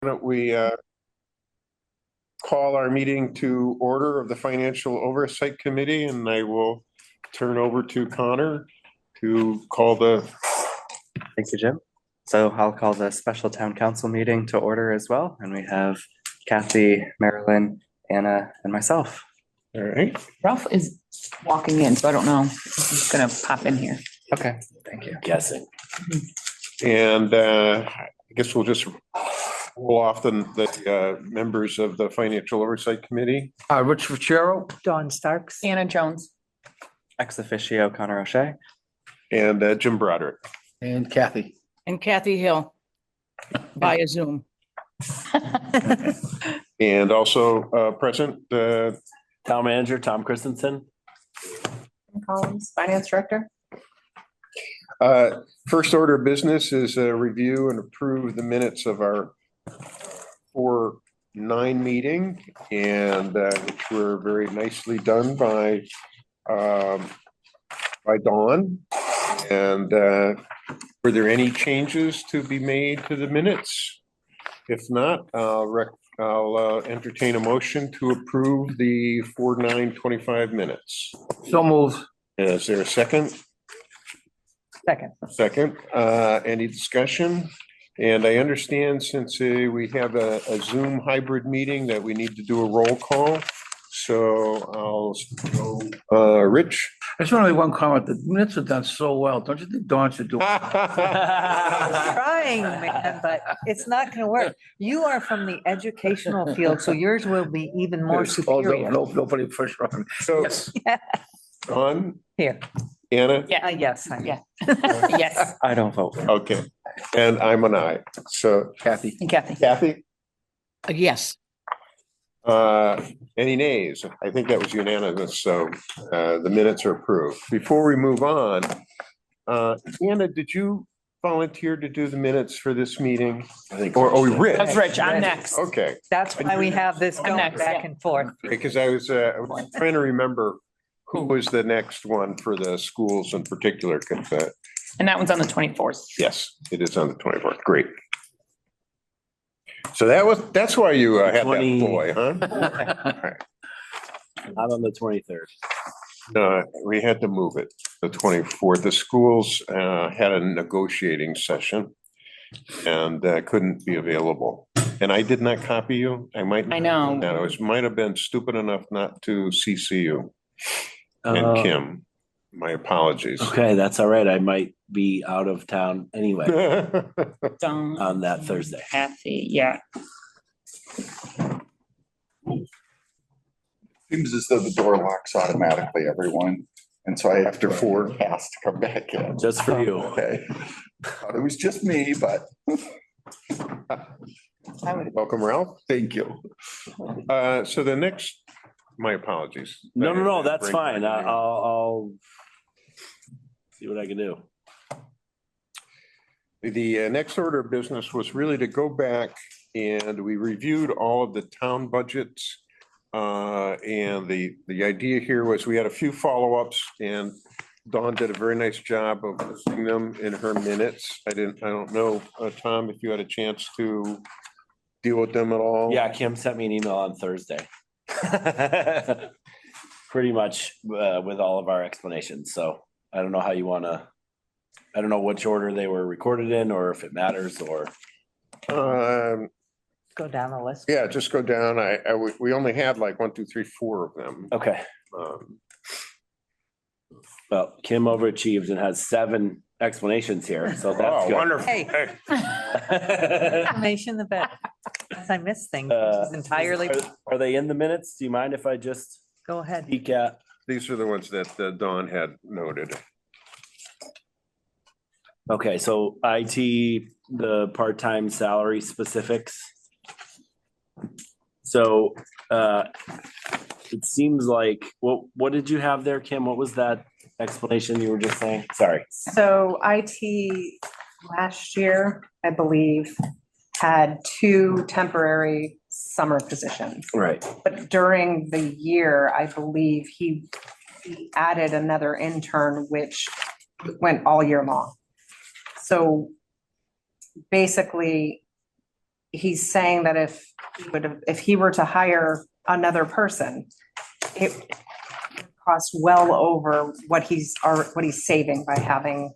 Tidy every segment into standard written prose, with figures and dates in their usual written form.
don't we call our meeting to order of the Financial Oversight Committee, and I will turn over to Connor to call the. Thank you, Jim. So I'll call the special town council meeting to order as well. And we have Kathy, Marilyn, Anna, and myself. All right. Ralph is walking in, so I don't know if he's gonna pop in here. Okay, thank you. Guessing. And I guess we'll just roll off the members of the Financial Oversight Committee. Rich Fuchero. Dawn Starks. Anna Jones. Ex officio Connor O'Shea. And Jim Broderick. And Kathy. And Kathy Hill via Zoom. And also present. Town manager, Tom Christensen. Collins, finance director. First order of business is a review and approve the minutes of our 4/9 meeting, and which were very nicely done by Dawn. And were there any changes to be made to the minutes? If not, I'll entertain a motion to approve the 4/9/25 minutes. So moved. Is there a second? Second, any discussion? And I understand since we have a Zoom hybrid meeting that we need to do a roll call. So I'll Rich. I just want to make one comment. The minutes are done so well. Don't you think Dawn should do it? Trying, man, but it's not going to work. You are from the educational field, so yours will be even more superior. Nobody push run. So Yes. Dawn, Here. Anna, Yes, honey. Yeah. Yes. I don't vote. okay, and I'm an aye. So Kathy. And Kathy. Kathy, Yes. any nays? I think that was unanimous, so the minutes are approved. Before we move on, Anna, did you volunteer to do the minutes for this meeting? I think. Or Rich? That's Rich. I'm next. Okay, That's why we have this going next, back yeah. and forth. because I was trying to remember who was the next one for the schools in particular. 'Cause, And that one's on the 24th. yes, it is on the 24th. Great. So that's why you had that 20. boy, huh? Not on the 23rd. No, we had to move it, the 24th. The schools had a negotiating session and couldn't be available. And I did not copy you. I might. I know. Might have been stupid enough not to CC you and Kim. My apologies. Okay, that's all right. I might be out of town anyway Dawn, on that Thursday. Kathy, yeah. Seems as though the door locks automatically, everyone. And so I have to forecast to come back in. Just for you. Okay. Thought it was just me, but Welcome, Ralph. thank you. So the next, my apologies. No, that's fine. I'll see what I can do. The next order of business was really to go back and we reviewed all of the town budgets. And the idea here was we had a few follow-ups and Dawn did a very nice job of listing them in her minutes. I don't know, Tom, if you had a chance to deal with them at all. Yeah, Kim sent me an email on Thursday. Pretty much with all of our explanations. So I don't know how you want to, I don't know which order they were recorded in or if it matters or. Go down the list. Yeah, just go down. We only had like 1, 2, 3, 4 of them. Okay. Well, Kim overachieved and has 7 explanations here, so that's Oh, good. wonderful. Hey. Hey. Information the better. As I miss things, which is entirely, Are they in the minutes? Do you mind if I just go ahead. peek at? These are the ones that Dawn had noted. Okay, so IT, the part-time salary specifics. So it seems like, what did you have there, Kim? What was that explanation you were just saying? Sorry. So IT last year, I believe, had 2 temporary summer positions. Right. But during the year, I believe he added another intern, which went all year long. So basically, he's saying that if he were to hire another person, it would cost well over what he's saving by having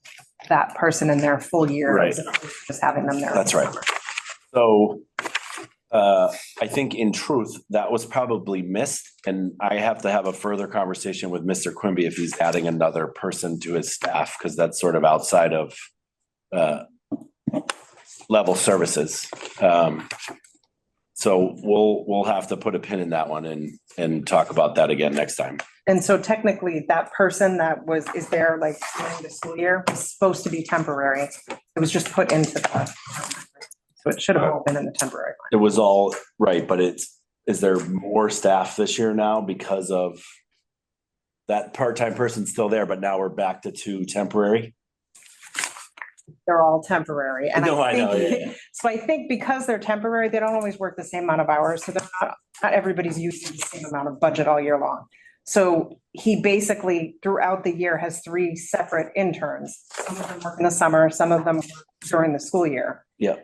that person in their full year. Right. as opposed to Just having them there. That's right. So I think in truth, that was probably missed, and I have to have a further conversation with Mr. Quimby if he's adding another person to his staff, because that's sort of outside of level services. So we'll have to put a pin in that one and talk about that again next time. And so technically, that person that is there like during the school year was supposed to be temporary. It was just put into the, so it should have all been in the temporary line. It was all right, but is there more staff this year now because of that part-time person's still there, but now we're back to 2 temporary? They're all temporary. And No, I know, think- yeah. So I think because they're temporary, they don't always work the same amount of hours. So they're not everybody's using the same amount of budget all year long. So he basically throughout the year has 3 separate interns. Some of them work in the summer, some of them work during the school year. Yeah.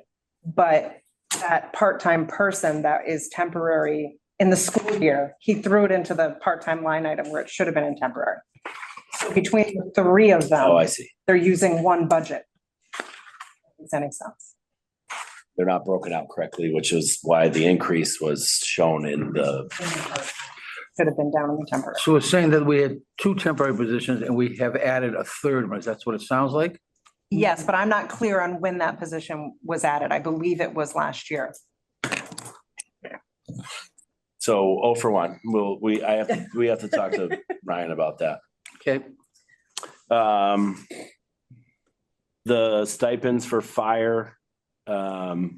But that part-time person that is temporary in the school year, he threw it into the part-time line item where it should have been in temporary. So between the 3 of them, Oh, I see. they're using one budget. Makes any sense? They're not broken out correctly, which is why the increase was shown in the, Should have been down in the temporary. So it's saying that we had 2 temporary positions and we have added a third one. That's what it sounds like? Yes, but I'm not clear on when that position was added. I believe it was last year. so 0 for 1. We have to talk to Ryan about that. Okay. The stipends for fire, that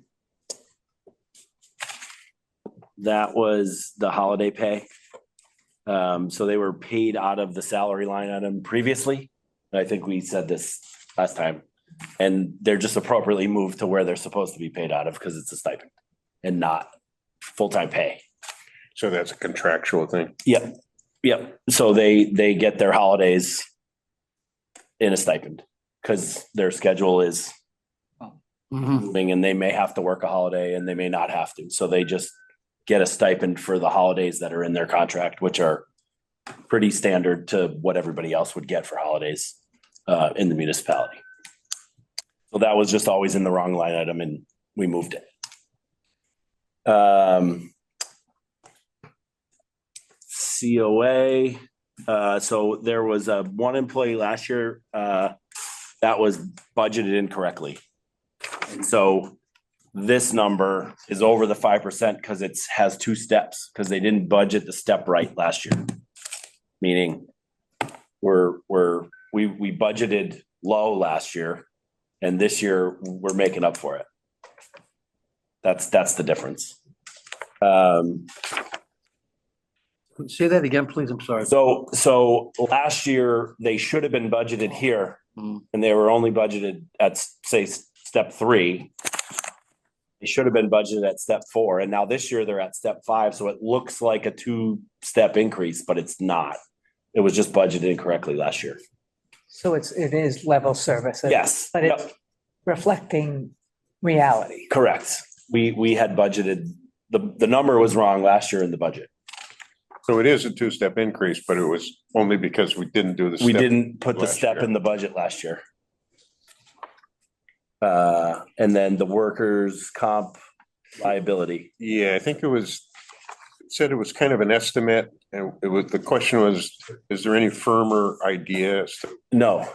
was the holiday pay. So they were paid out of the salary line item previously. I think we said this last time. And they're just appropriately moved to where they're supposed to be paid out of because it's a stipend and not full-time pay. So that's a contractual thing. Yep. So they get their holidays in a stipend because their schedule is Mhm. moving and they may have to work a holiday and they may not have to. So they just get a stipend for the holidays that are in their contract, which are pretty standard to what everybody else would get for holidays in the municipality. So that was just always in the wrong line item and we moved it. COA, so there was one employee last year that was budgeted incorrectly. And so this number is over the 5% because it has 2 steps because they didn't budget the step right last year. Meaning we budgeted low last year and this year we're making up for it. That's the difference. Say that again, please. I'm sorry. So last year they should have been budgeted here and they were only budgeted at say step 3. They should have been budgeted at step 4. And now this year they're at step 5. So it looks like a 2-step increase, but it's not. It was just budgeted incorrectly last year. So it is level service. Yes. But it's reflecting reality. Correct. We had budgeted, the number was wrong last year in the budget. So it is a 2-step increase, but it was only because we didn't do the. We step didn't put the last step year. in the budget last year. And then the workers' comp liability. Yeah, I think it said it was kind of an estimate, and the question was, is there any firmer idea as to? No,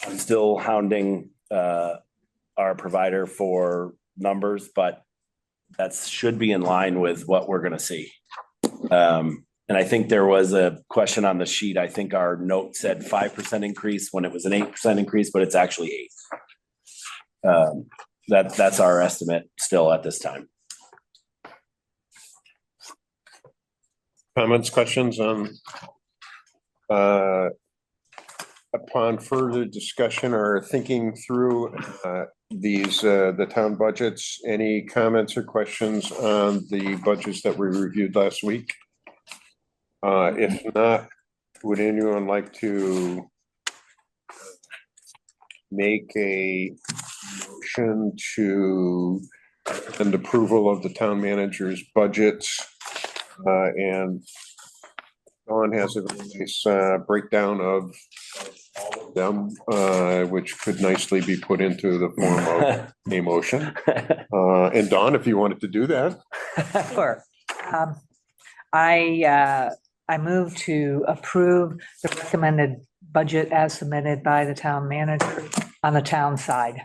I'm still hounding our provider for numbers, but that should be in line with what we're gonna see. And I think there was a question on the sheet. I think our note said 5% increase when it was an 8% increase, but it's actually 8. That's our estimate still at this time. Comments, questions on? Upon further discussion or thinking through the town budgets, any comments or questions on the budgets that we reviewed last week? If not, would anyone like to make a motion to and approval of the town manager's budgets. And Dawn has a very nice breakdown of all of them, which could nicely be put into the form of a motion. And Dawn, if you wanted to do that. Sure. I move to approve the recommended budget as submitted by the town manager on the town side.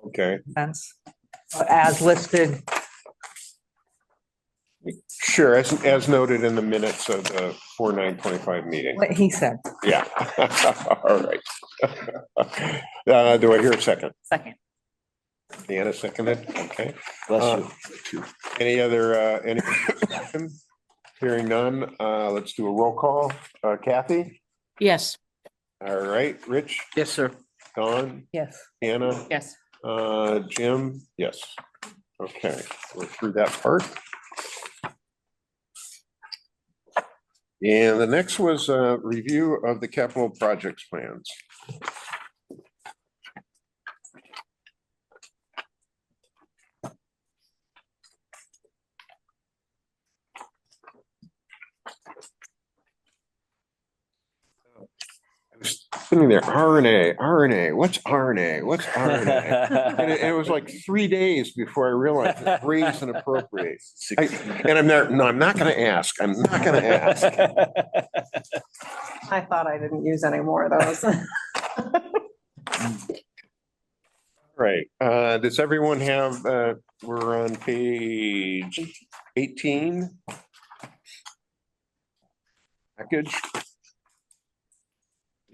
Okay, Sense? As listed. sure, as noted in the minutes of the 4/9/25 meeting. What he said. Yeah. All right. Do I hear a second? Second. Deanna seconded, okay. Bless you. Any other, any discussion? Hearing none, let's do a roll call. Kathy? Yes. All right, Rich, Yes, sir. Dawn, Yes. Anna, Yes. Jim, yes. Okay, we're through that part. And the next was a review of the capital projects plans. I was sitting there, RNA, what's RNA? What's RNA? And it was like 3 days before I realized it, raise and appropriate. And I'm there, no, I'm not gonna ask. I'm not gonna ask. I thought I didn't use any more of those. Right, does everyone have, we're on page 18. Package.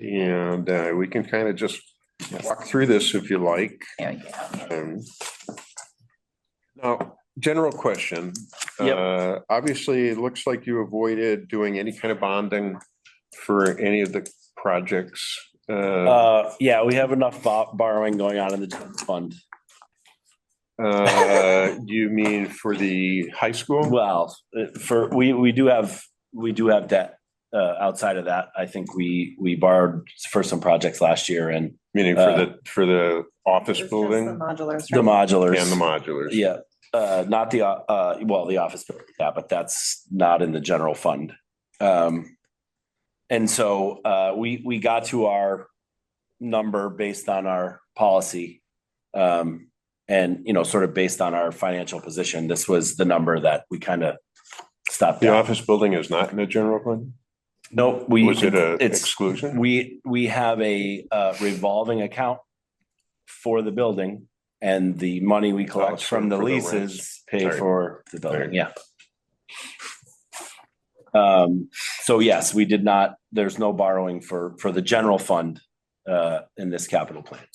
And we can kind of just walk through this if you like. Now, general question. Obviously, it looks like you avoided doing any kind of bonding for any of the projects. Yeah, we have enough borrowing going on in the general fund. You mean for the high school? Well, we do have debt. Outside of that, I think we borrowed for some projects last year and. Meaning for the office It's just building? The modulars. The modulars. And the modulars. Yeah, not the, well, the office building, yeah, but that's not in the general fund. And so we got to our number based on our policy. And, sort of based on our financial position, this was the number that we kind of stopped The at. office building is not in the general fund? Nope, Was it a it's exclusion? we have a revolving account for the building, and the money we collect it's from the for the leases rents. pay Sorry. for the building, Sorry. yeah. So yes, we did not, there's no borrowing for the general fund in this capital plan.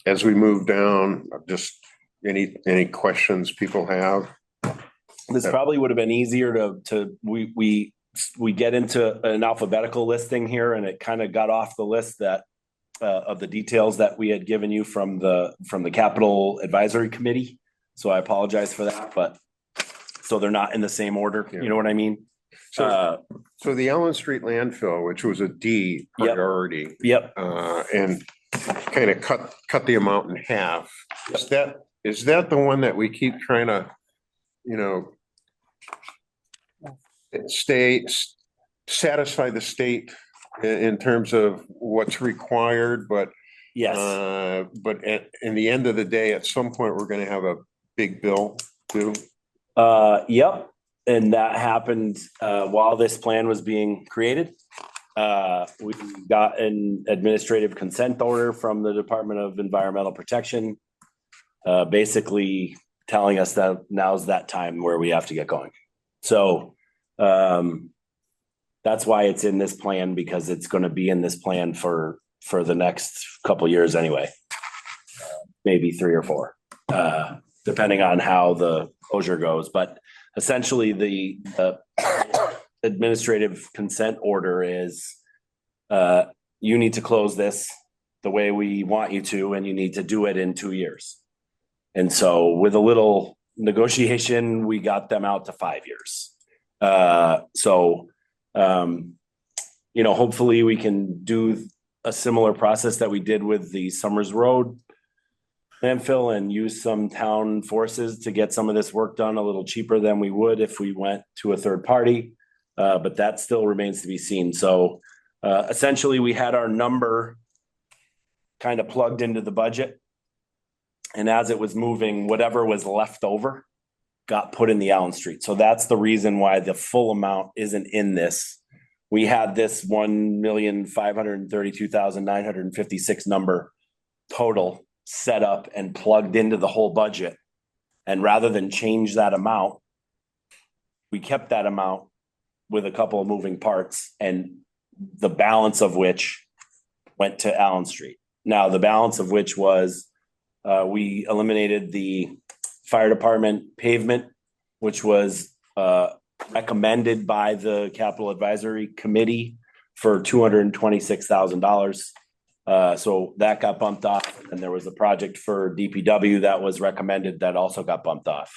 As we move down, just any questions people have? This probably would have been easier we get into an alphabetical listing here, and it kind of got off the list that of the details that we had given you from the capital advisory committee. So I apologize for that, but so they're not in the same order. Yeah. You know what I mean? So the Allen Street landfill, which was a D Yep. priority. Yep. And kind of cut the amount in half. Is that the one that we keep trying to, satisfy the state in terms of what's required, but Yes. but in the end of the day, at some point, we're gonna have a big bill too. Yep. And that happened while this plan was being created. We got an administrative consent order from the Department of Environmental Protection, basically telling us that now's that time where we have to get going. So that's why it's in this plan, because it's going to be in this plan for the next couple of years anyway, maybe 3 or 4, depending on how the closure goes. But essentially, the administrative consent order is you need to close this the way we want you to, and you need to do it in 2 years. And so with a little negotiation, we got them out to 5 years. Hopefully we can do a similar process that we did with the Summers Road landfill and use some town forces to get some of this work done a little cheaper than we would if we went to a third party. But that still remains to be seen. So essentially, we had our number kind of plugged into the budget. And as it was moving, whatever was left over got put in the Allen Street. So that's the reason why the full amount isn't in this. We had this 1,532,956 number total set up and plugged into the whole budget. And rather than change that amount, we kept that amount with a couple of moving parts, and the balance of which went to Allen Street. Now, the balance of which was we eliminated the fire department pavement, which was recommended by the Capital Advisory Committee for $226,000. So that got bumped off, and there was a project for DPW that was recommended that also got bumped off.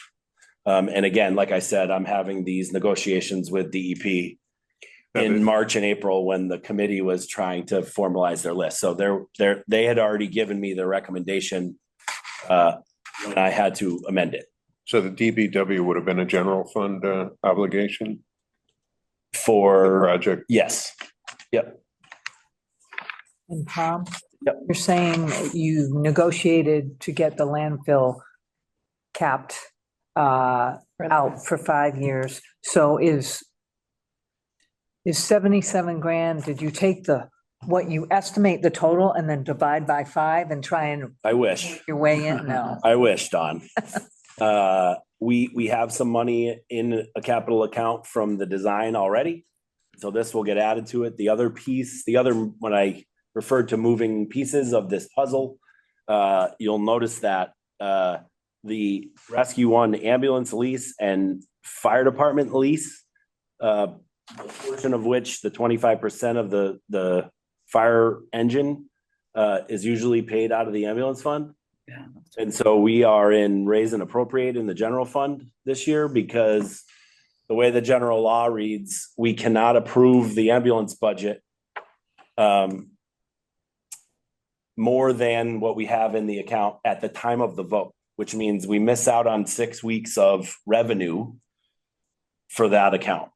And again, like I said, I'm having these negotiations with DEP in March and April when the committee was trying to formalize their list. So they had already given me their recommendation when I had to amend it. So the DBW would have been a general fund obligation For the project? Yes. Yep. And Tom? Yep. You're saying you negotiated to get the landfill capped out for 5 years. So is 77 grand, did you take what you estimate the total and then divide by 5 and try and I wish. your way in? No. I wish, Don. We have some money in a capital account from the design already. So this will get added to it. The other piece, when I referred to moving pieces of this puzzle, you'll notice that the Rescue One ambulance lease and fire department lease, a portion of which the 25% of the fire engine is usually paid out of the ambulance fund. Yeah. And so we are in raise and appropriate in the general fund this year because the way the general law reads, we cannot approve the ambulance budget more than what we have in the account at the time of the vote, which means we miss out on 6 weeks of revenue for that account.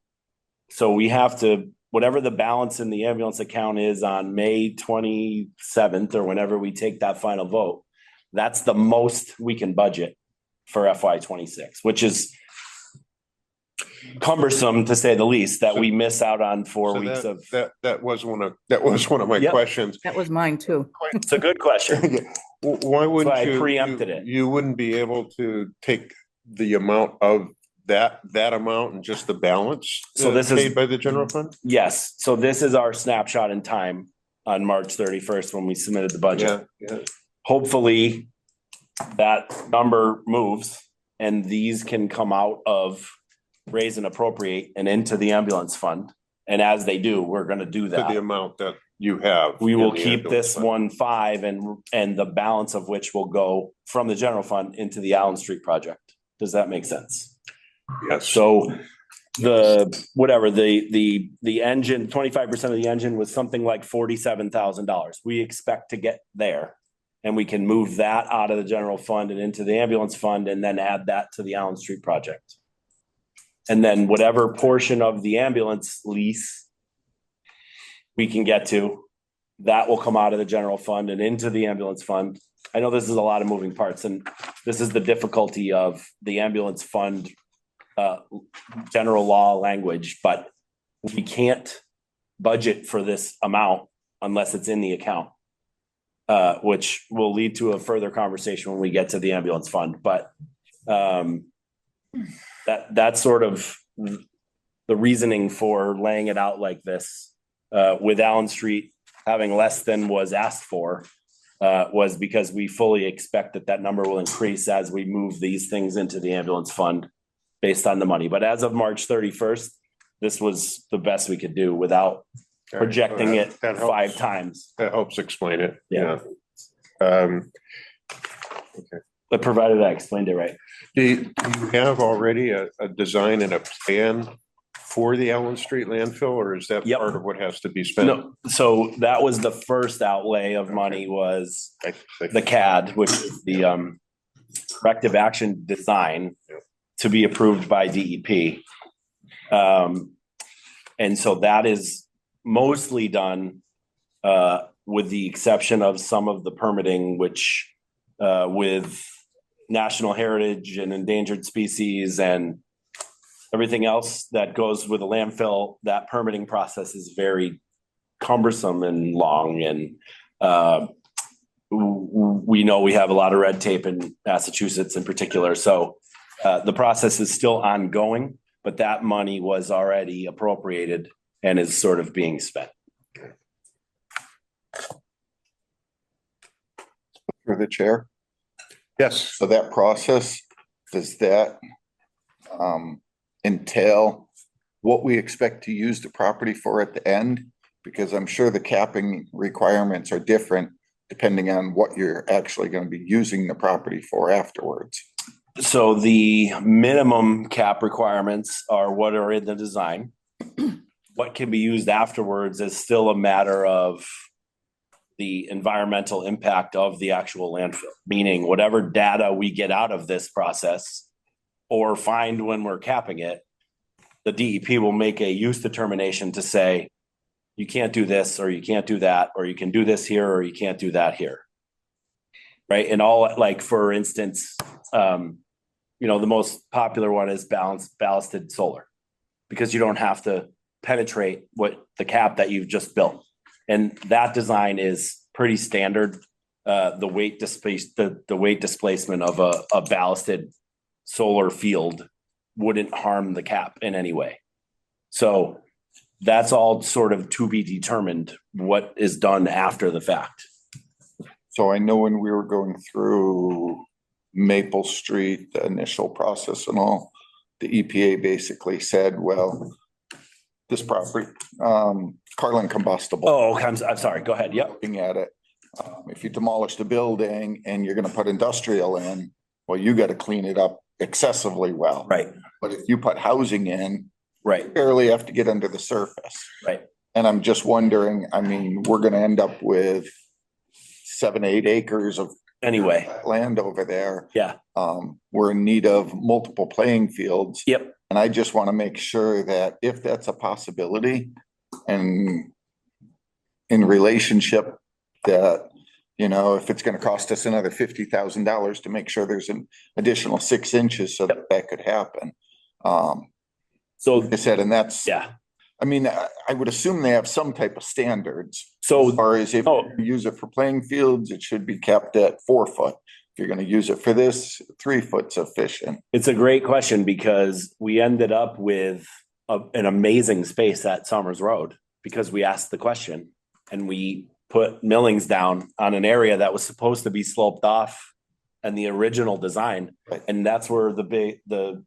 So we have to, whatever the balance in the ambulance account is on May 27th or whenever we take that final vote, that's the most we can budget for FY26, which is cumbersome to say the least, that we miss out on 4 So weeks of. that was one of my Yep. questions. That was mine too. It's a good question. Why wouldn't That's why I you? preempted it. You wouldn't be able to take the amount of that amount and just the balance So this is- paid by the general fund? Yes, so this is our snapshot in time on March 31st when we submitted the budget. Yeah. Hopefully that number moves and these can come out of raise and appropriate and into the ambulance fund. And as they do, we're gonna do To the that. amount that you have. We will in the keep ambulance this fund. 1.5 and the balance of which will go from the general fund into the Allen Street project. Does that make sense? Yes. So the engine, 25% of the engine was something like $47,000. We expect to get there. And we can move that out of the general fund and into the ambulance fund and then add that to the Allen Street project. And then whatever portion of the ambulance lease we can get to, that will come out of the general fund and into the ambulance fund. I know this is a lot of moving parts, and this is the difficulty of the ambulance fund general law language, but we can't budget for this amount unless it's in the account, which will lead to a further conversation when we get to the ambulance fund. But that's sort of the reasoning for laying it out like this, with Allen Street having less than was asked for, was because we fully expect that number will increase as we move these things into the ambulance fund based on the money. But as of March 31st, this was the best we could do without projecting it That helps. 5 times. That helps explain it. Yeah. Okay. But provided I explained it right. Do you have already a design and a plan for the Allen Street landfill, or is that Yep. part of what has to be spent? No, so that was the first outlay of money was the CAD, which is the corrective action design to be approved by DEP. And so that is mostly done with the exception of some of the permitting, which with national heritage and endangered species and everything else that goes with a landfill, that permitting process is very cumbersome and long. And we know we have a lot of red tape in Massachusetts in particular. So the process is still ongoing, but that money was already appropriated and is sort of being spent. Through the chair. Yes, So that process, does that entail what we expect to use the property for at the end? Because I'm sure the capping requirements are different depending on what you're actually going to be using the property for afterwards. So the minimum cap requirements are what are in the design. What can be used afterwards is still a matter of the environmental impact of the actual landfill, meaning whatever data we get out of this process or find when we're capping it, the DEP will make a use determination to say, you can't do this, or you can't do that, or you can do this here, or you can't do that here. Right. And all, like, for instance, the most popular one is ballasted solar, because you don't have to penetrate what the cap that you've just built. And that design is pretty standard. The weight displacement of a ballasted solar field wouldn't harm the cap in any way. So that's all sort of to be determined what is done after the fact. So I know when we were going through Maple Street, the initial process and all, the EPA basically said, well, this property, Carlin Combustible. Oh, I'm sorry. Go ahead. Yep. Looking at it, if you demolish the building and you're gonna put industrial in, well, you gotta clean it up excessively well. Right. But if you put housing in, Right. barely have to get under the surface. Right. And I'm just wondering, I mean, we're gonna end up with 7-8 acres of Anyway. land over there. Yeah. We're in need of multiple playing fields. Yep. And I just want to make sure that if that's a possibility and in relationship that, if it's going to cost us another $50,000 to make sure there's an additional 6 inches so that could happen. So Like I said, and that's, yeah. I mean, I would assume they have some type of standards. So As far as if you use it for playing fields, it should be kept at 4 foot. If you're going to use it for this, 3 foot sufficient. it's a great question, because we ended up with an amazing space at Summers Road because we asked the question and we put millings down on an area that was supposed to be sloped off and the original design. Right. And that's where the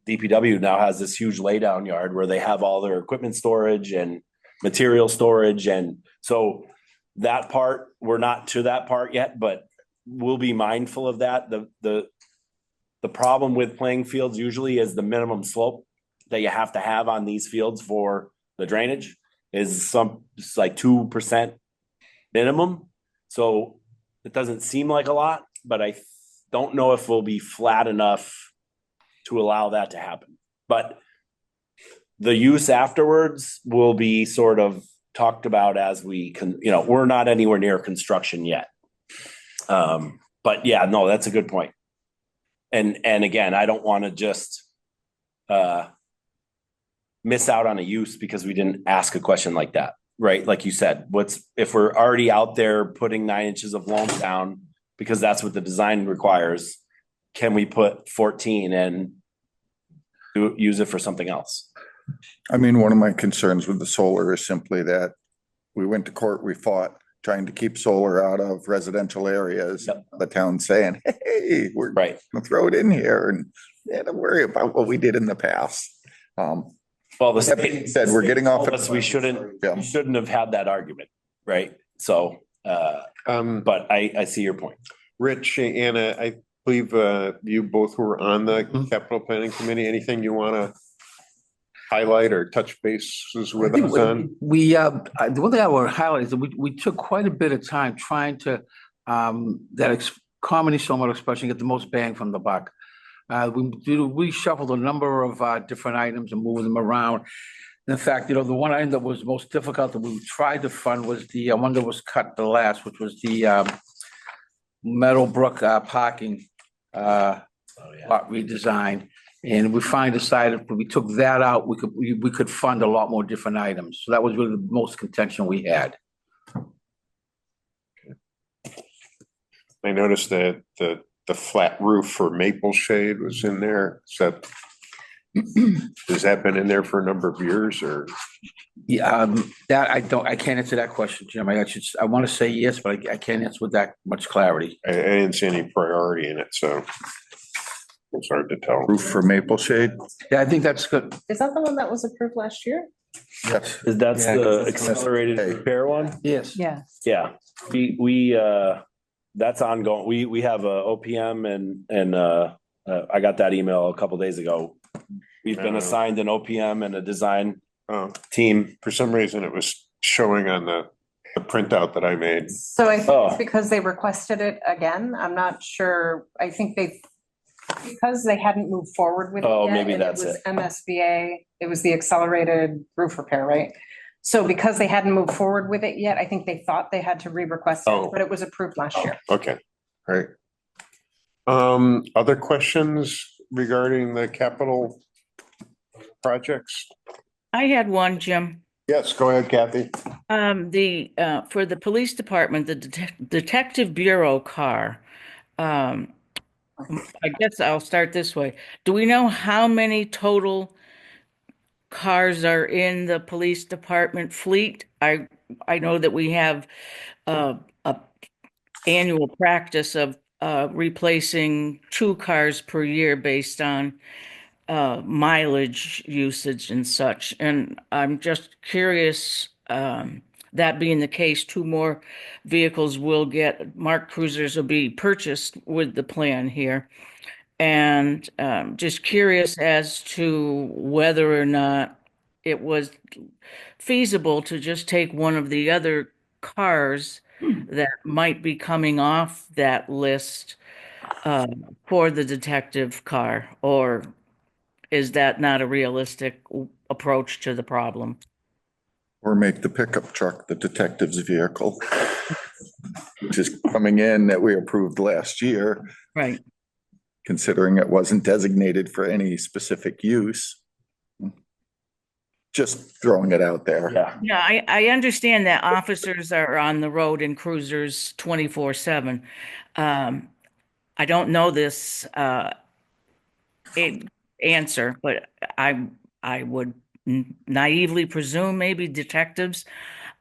DPW now has this huge laydown yard where they have all their equipment storage and material storage. And so that part, we're not to that part yet, but we'll be mindful of that. The problem with playing fields usually is the minimum slope that you have to have on these fields for the drainage is it's like 2% minimum. So it doesn't seem like a lot, but I don't know if we'll be flat enough to allow that to happen. But the use afterwards will be sort of talked about as we can, we're not anywhere near construction yet. But yeah, no, that's a good point. And again, I don't want to just miss out on a use because we didn't ask a question like that, right? Like you said, if we're already out there putting 9 inches of loam down because that's what the design requires, can we put 14 and use it for something else? I mean, one of my concerns with the solar is simply that we went to court, we fought trying to keep solar out of residential areas. Yep. The town saying, hey, we're Right. gonna throw it in here and don't worry about what we did in the past. Well, That being said, we're getting off. We shouldn't have had that argument, right? So, but I see your point. Rich, Anna, I believe you both were on the capital planning committee. Anything you want to highlight or touch bases I with think us on? the one thing I want to highlight is that we took quite a bit of time trying to, common somewhat expression, get the most bang from the buck. We shuffled a number of different items and moved them around. In fact, the one item that was most difficult that we tried to fund was the one that was cut the last, which was the Meadowbrook parking lot redesign. And we finally decided if we took that out, we could fund a lot more different items. So that was really the most contention we had. I noticed that the flat roof for Maple Shade was in there. Has that been in there for a number of years or? Yeah, I can't answer that question, Jim. I want to say yes, but I can't answer with that much clarity. I didn't see any priority in it, so it's hard to tell. Roof for Maple Shade? Yeah, I think that's good. Is that the one that was approved last year? Yes. That's Yeah, the 'cause it's- accelerated repair one? Yes. Yeah. Yeah, that's ongoing. We have a OPM and I got that email a couple days ago. We've been assigned an OPM and a design team. For some reason, it was showing on the printout that I made. So I think Oh. it's because they requested it again. I'm not sure. I think because they hadn't moved forward with it Oh, yet, maybe and that's was it. MSBA, it was the accelerated roof repair, right? So because they hadn't moved forward with it yet, I think they thought they had to re-request Oh. it, but it was approved last year. Okay, all right. Other questions regarding the capital projects? I had one, Jim. Yes, go ahead, Kathy. For the police department, the detective bureau car. I guess I'll start this way. Do we know how many total cars are in the police department fleet? I know that we have a annual practice of replacing 2 cars per year based on mileage usage and such. And I'm just curious, that being the case, 2 more vehicles marked cruisers will be purchased with the plan here. And just curious as to whether or not it was feasible to just take one of the other cars that might be coming off that list for the detective car, or is that not a realistic approach to the problem? Or make the pickup truck the detective's vehicle, which is coming in that we approved last year, Right. considering it wasn't designated for any specific use. Just throwing it out there. Yeah. Yeah, I understand that officers are on the road in cruisers 24/7. I don't know this answer, but I would naively presume maybe detectives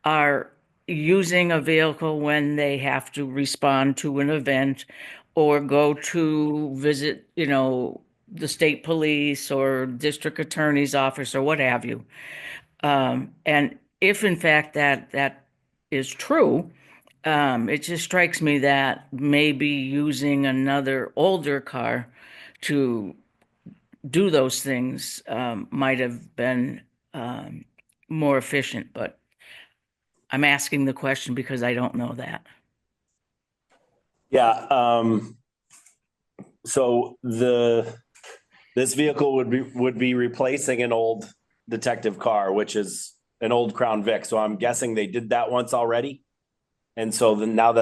are using a vehicle when they have to respond to an event or go to visit, the state police or district attorney's office or what have you. And if in fact that is true, it just strikes me that maybe using another older car to do those things might have been more efficient, but I'm asking the question because I don't know that. Yeah, so this vehicle would be replacing an old detective car, which is an old Crown Vic. So I'm guessing they did that once already. And so then now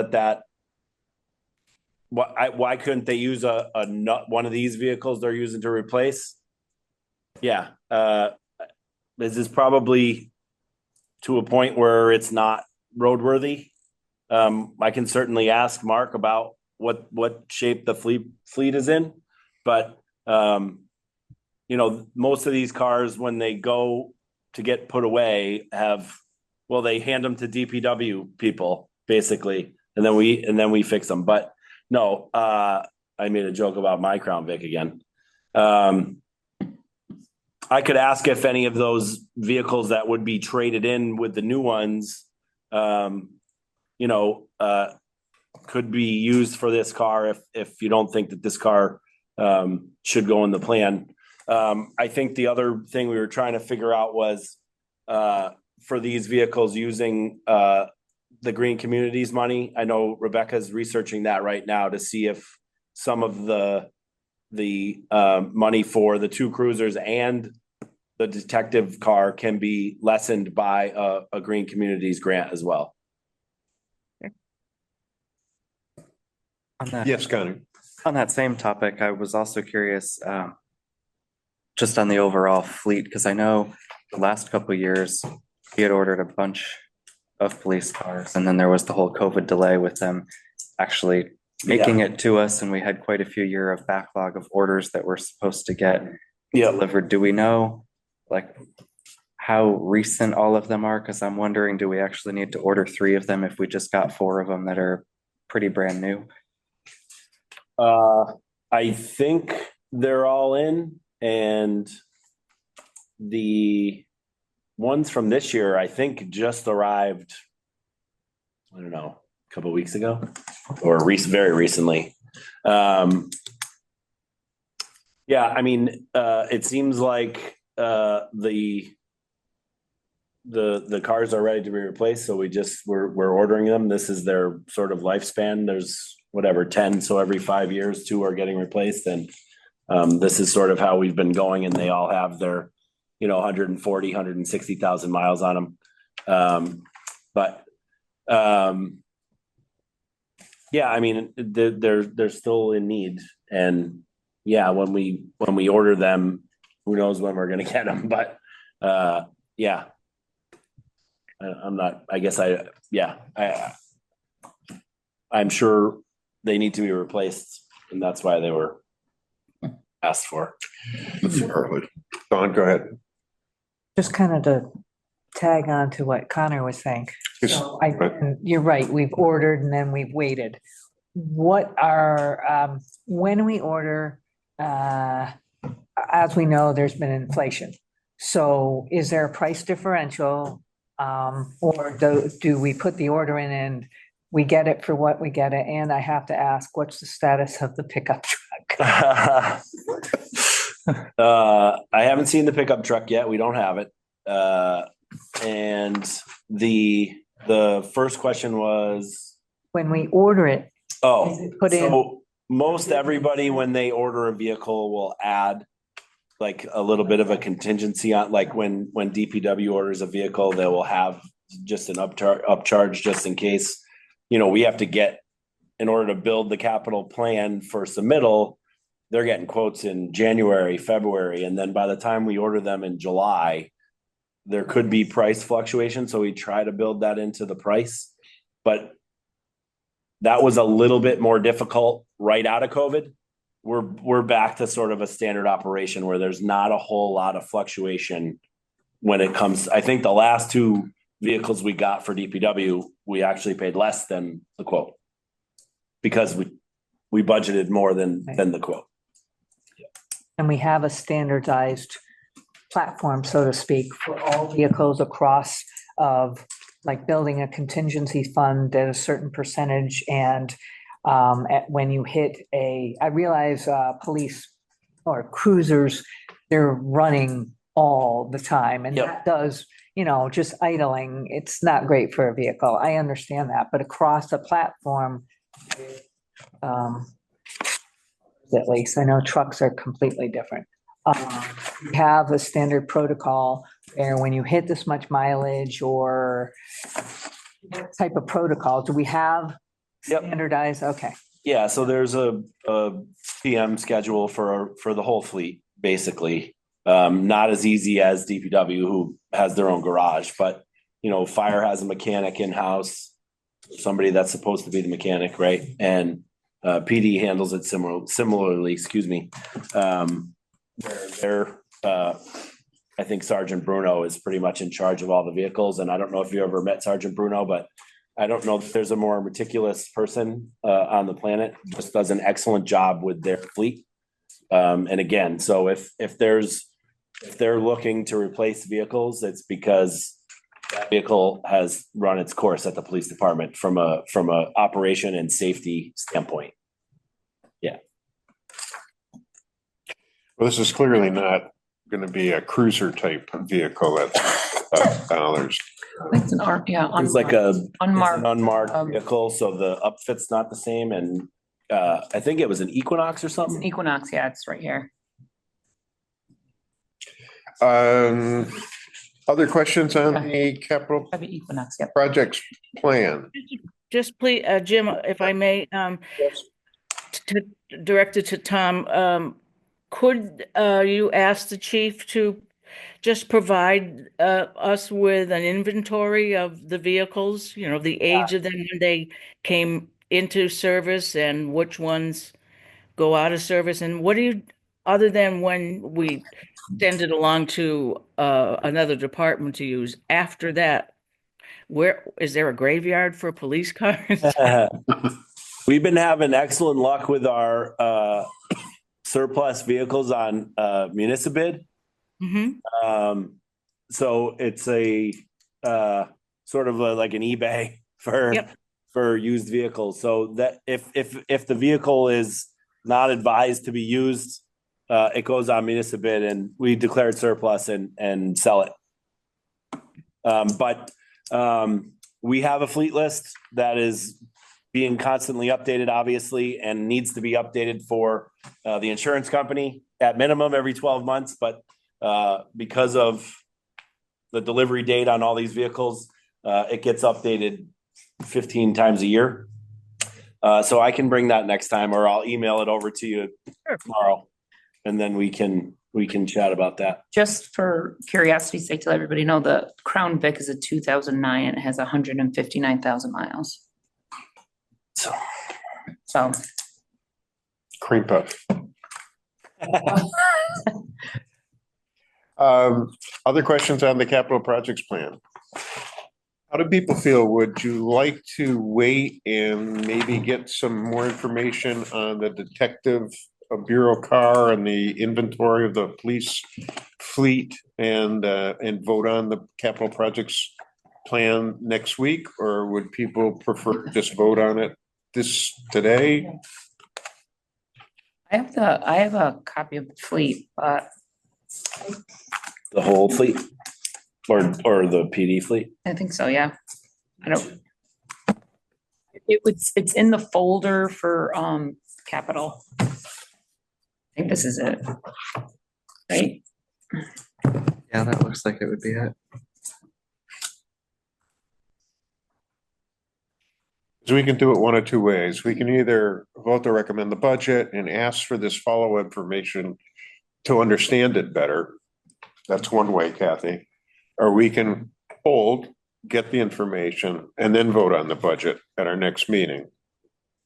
why couldn't they use one of these vehicles they're using to replace? Yeah, this is probably to a point where it's not roadworthy. I can certainly ask Mark about what shape the fleet is in, but most of these cars, when they go to get put away, they hand them to DPW people basically, and then we fix them. But no, I made a joke about my Crown Vic again. I could ask if any of those vehicles that would be traded in with the new ones, could be used for this car if you don't think that this car should go in the plan. I think the other thing we were trying to figure out was for these vehicles using the Green Communities money. I know Rebecca's researching that right now to see if some of the money for the two cruisers and the detective car can be lessened by a Green Communities grant as well. Yes, Connie. On that same topic, I was also curious, just on the overall fleet, because I know the last couple of years, we had ordered a bunch of police cars, and then there was the whole COVID delay with them actually making it to us, and we had quite a few year of backlog of orders that we're supposed to get delivered. Do we know, like, how recent all of them are? Because I'm wondering, do we actually need to order 3 of them if we just got 4 of them that are pretty brand new? I think they're all in, and the ones from this year, I think just arrived, I don't know, a couple of weeks ago or very recently. Yeah, I mean, it seems like the cars are ready to be replaced, so we're ordering them. This is their sort of lifespan. There's whatever 10, so every 5 years 2 are getting replaced, and this is sort of how we've been going, and they all have their 140 160,000 miles on them. Yeah, I mean, they're still in need, and yeah, when we order them, who knows when we're gonna get them, but yeah, I'm sure they need to be replaced, and that's why they were asked for. Don, go ahead. Just kind of to tag on to what Connor was saying. So you're right, we've ordered and then we've waited. What are, when we order, as we know, there's been inflation. So is there a price differential? Or do we put the order in and we get it for what we get it? And I have to ask, what's the status of the pickup truck? I haven't seen the pickup truck yet. We don't have it. And the first question was, When we order it. is it put in? So most everybody, when they order a vehicle, will add like a little bit of a contingency on, like when DPW orders a vehicle, they will have just an upcharge just in case, we have to get, in order to build the capital plan for submittal, they're getting quotes in January, February, and then by the time we order them in July, there could be price fluctuation. So we try to build that into the price, but that was a little bit more difficult right out of COVID. We're back to sort of a standard operation where there's not a whole lot of fluctuation when it comes. I think the last 2 vehicles we got for DPW, we actually paid less than the quote because we budgeted more than the quote. And we have a standardized platform, so to speak, for all vehicles across of like building a contingency fund at a certain percentage. And when you hit I realize police or cruisers, they're running all the time. And that does, just idling, it's not great for a vehicle. I understand that, but across the platform, at least I know trucks are completely different. We have a standard protocol where when you hit this much mileage or what type of protocol do we have standardized? Okay. Yeah, so there's a PM schedule for the whole fleet, basically. Not as easy as DPW, who has their own garage, but fire has a mechanic in-house, somebody that's supposed to be the mechanic, right? And PD handles it similarly, excuse me. I think Sergeant Bruno is pretty much in charge of all the vehicles, and I don't know if you ever met Sergeant Bruno, but I don't know if there's a more meticulous person on the planet. Just does an excellent job with their fleet. And again, so if they're looking to replace vehicles, it's because that vehicle has run its course at the police department from a operation and safety standpoint. Yeah. Well, this is clearly not gonna be a cruiser type vehicle that's dollars. It's an art, yeah. It's like it's an Unmarked. unmarked vehicle, so the upfit's not the same and I think it was an Equinox or It's an something. Equinox, yeah, it's right here. Other questions on the capital Probably Equinox, yep. projects plan? Just please, Jim, if I may, directed to Tom, could you ask the chief to just provide us with an inventory of the vehicles, you know, the age of them when they came into service and which ones go out of service? And what do you, other than when we send it along to another department to use, after that, where is there a graveyard for police cars? We've been having excellent luck with our surplus vehicles on Municipid. Mm-hmm. So it's a sort of like an eBay for used vehicles. So that if the vehicle is not advised to be used, it goes on Municipid and we declare it surplus and sell it. But we have a fleet list that is being constantly updated, obviously, and needs to be updated for the insurance company at minimum every 12 months. But because of the delivery date on all these vehicles, it gets updated 15 times a year. So I can bring that next time, or I'll email it over to you tomorrow, and then we can chat about that. Just for curiosity's sake, to let everybody know, the Crown Vic is a 2009 and it has 159,000 miles. So. Cream puff. Other questions on the capital projects plan? How do people feel? Would you like to wait and maybe get some more information on the detective bureau car and the inventory of the police fleet and vote on the capital projects plan next week? Or would people prefer to just vote on it today? I have a copy of the fleet, but The whole fleet or the PD fleet? I think so, yeah. I don't. It's in the folder for capital. I think this is it. Right? Yeah, that looks like it would be it. So we can do it one of two ways. We can either vote to recommend the budget and ask for this follow information to understand it better. That's one way, Kathy. Or we can hold, get the information, and then vote on the budget at our next meeting.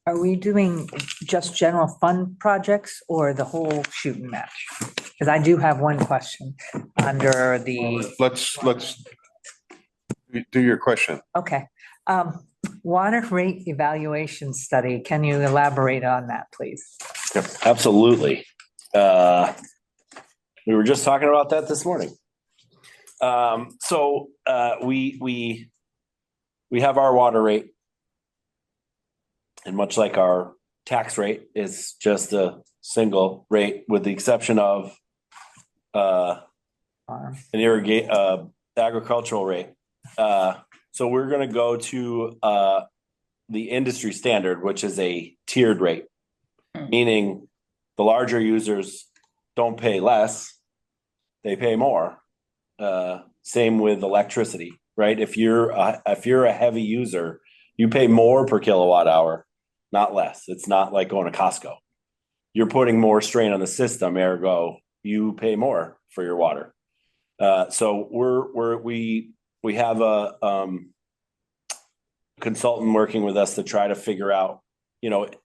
Are we doing just general fund projects or the whole shooting match? Because I do have one question under the, Let's do your question. okay. Water rate evaluation study. Can you elaborate on that, please? Absolutely. We were just talking about that this morning. So we have our water rate. And much like our tax rate is just a single rate with the exception of an agricultural rate. So we're going to go to the industry standard, which is a tiered rate, meaning the larger users don't pay less, they pay more. Same with electricity, right? If you're a heavy user, you pay more per kilowatt hour, not less. It's not like going to Costco. You're putting more strain on the system, ergo you pay more for your water. So we have a consultant working with us to try to figure out,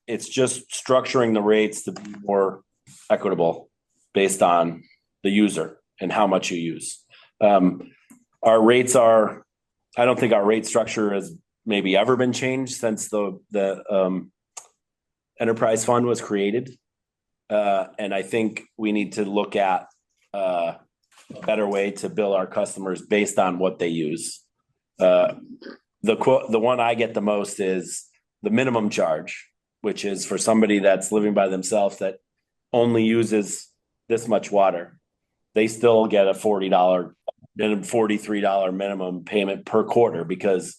it's just structuring the rates to be more equitable based on the user and how much you use. Our rates I don't think our rate structure has maybe ever been changed since the enterprise fund was created. And I think we need to look at a better way to bill our customers based on what they use. The one I get the most is the minimum charge, which is for somebody that's living by themselves that only uses this much water, they still get a $43 minimum payment per quarter because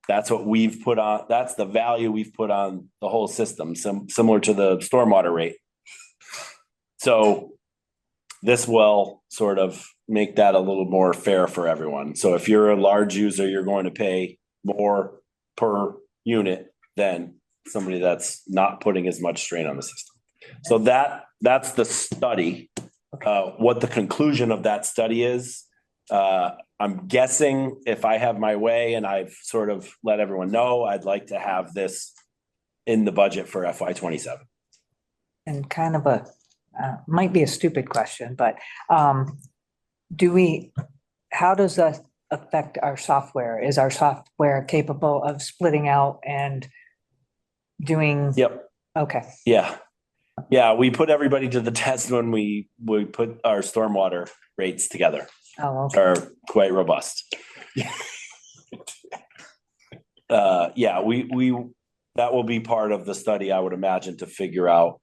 that's what we've put on, that's the value we've put on the whole system, similar to the stormwater rate. So this will sort of make that a little more fair for everyone. So if you're a large user, you're going to pay more per unit than somebody that's not putting as much strain on the system. So that's the study. What the conclusion of that study is, I'm guessing if I have my way and I've sort of let everyone know, I'd like to have this in the budget for FY 27. And kind of might be a stupid question, but how does that affect our software? Is our software capable of splitting out and doing? Yep. Okay. Yeah, we put everybody to the test when we put our stormwater rates together. Oh, okay. Are quite robust. Yeah, that will be part of the study, I would imagine, to figure out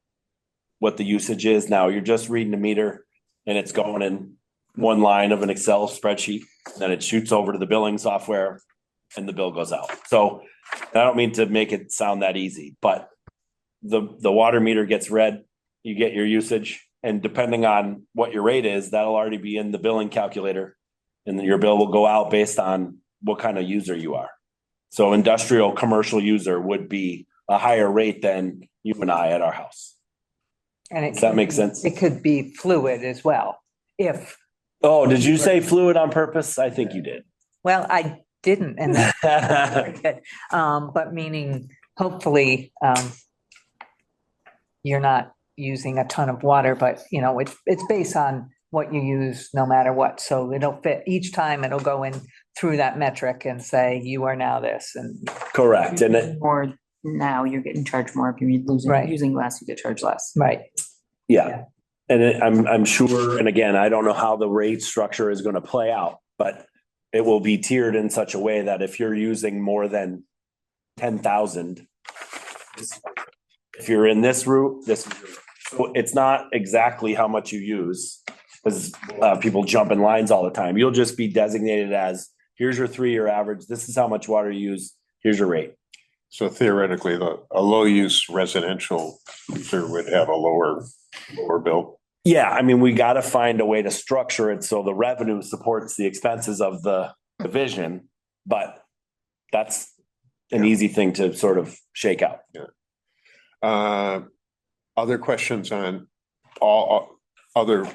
what the usage is. Now, you're just reading a meter and it's going in one line of an Excel spreadsheet, then it shoots over to the billing software and the bill goes out. So I don't mean to make it sound that easy, but the water meter gets read, you get your usage, and depending on what your rate is, that'll already be in the billing calculator. And then your bill will go out based on what kind of user you are. So industrial commercial user would be a higher rate than you and I at our house. And Does that make sense? It could be fluid as well. Oh, did you say fluid on purpose? I think you did. Well, I didn't, and that's very good. But meaning, hopefully, you're not using a ton of water, but it's based on what you use no matter what. So it'll fit each time, it'll go in through that metric and say, you are now this and. Correct. And More now, you're getting charged more. If you're Right. using less, you get charged less. Right. yeah. And I'm sure, and again, I don't know how the rate structure is going to play out, but it will be tiered in such a way that if you're using more than 10,000, if you're in this route, so it's not exactly how much you use, because people jump in lines all the time. You'll just be designated as, here's your 3-year average. This is how much water you use. Here's your rate. So theoretically, a low-use residential user would have a lower bill. Yeah, I mean, we got to find a way to structure it so the revenue supports the expenses of the division, but that's an easy thing to sort of shake out. Other questions on all other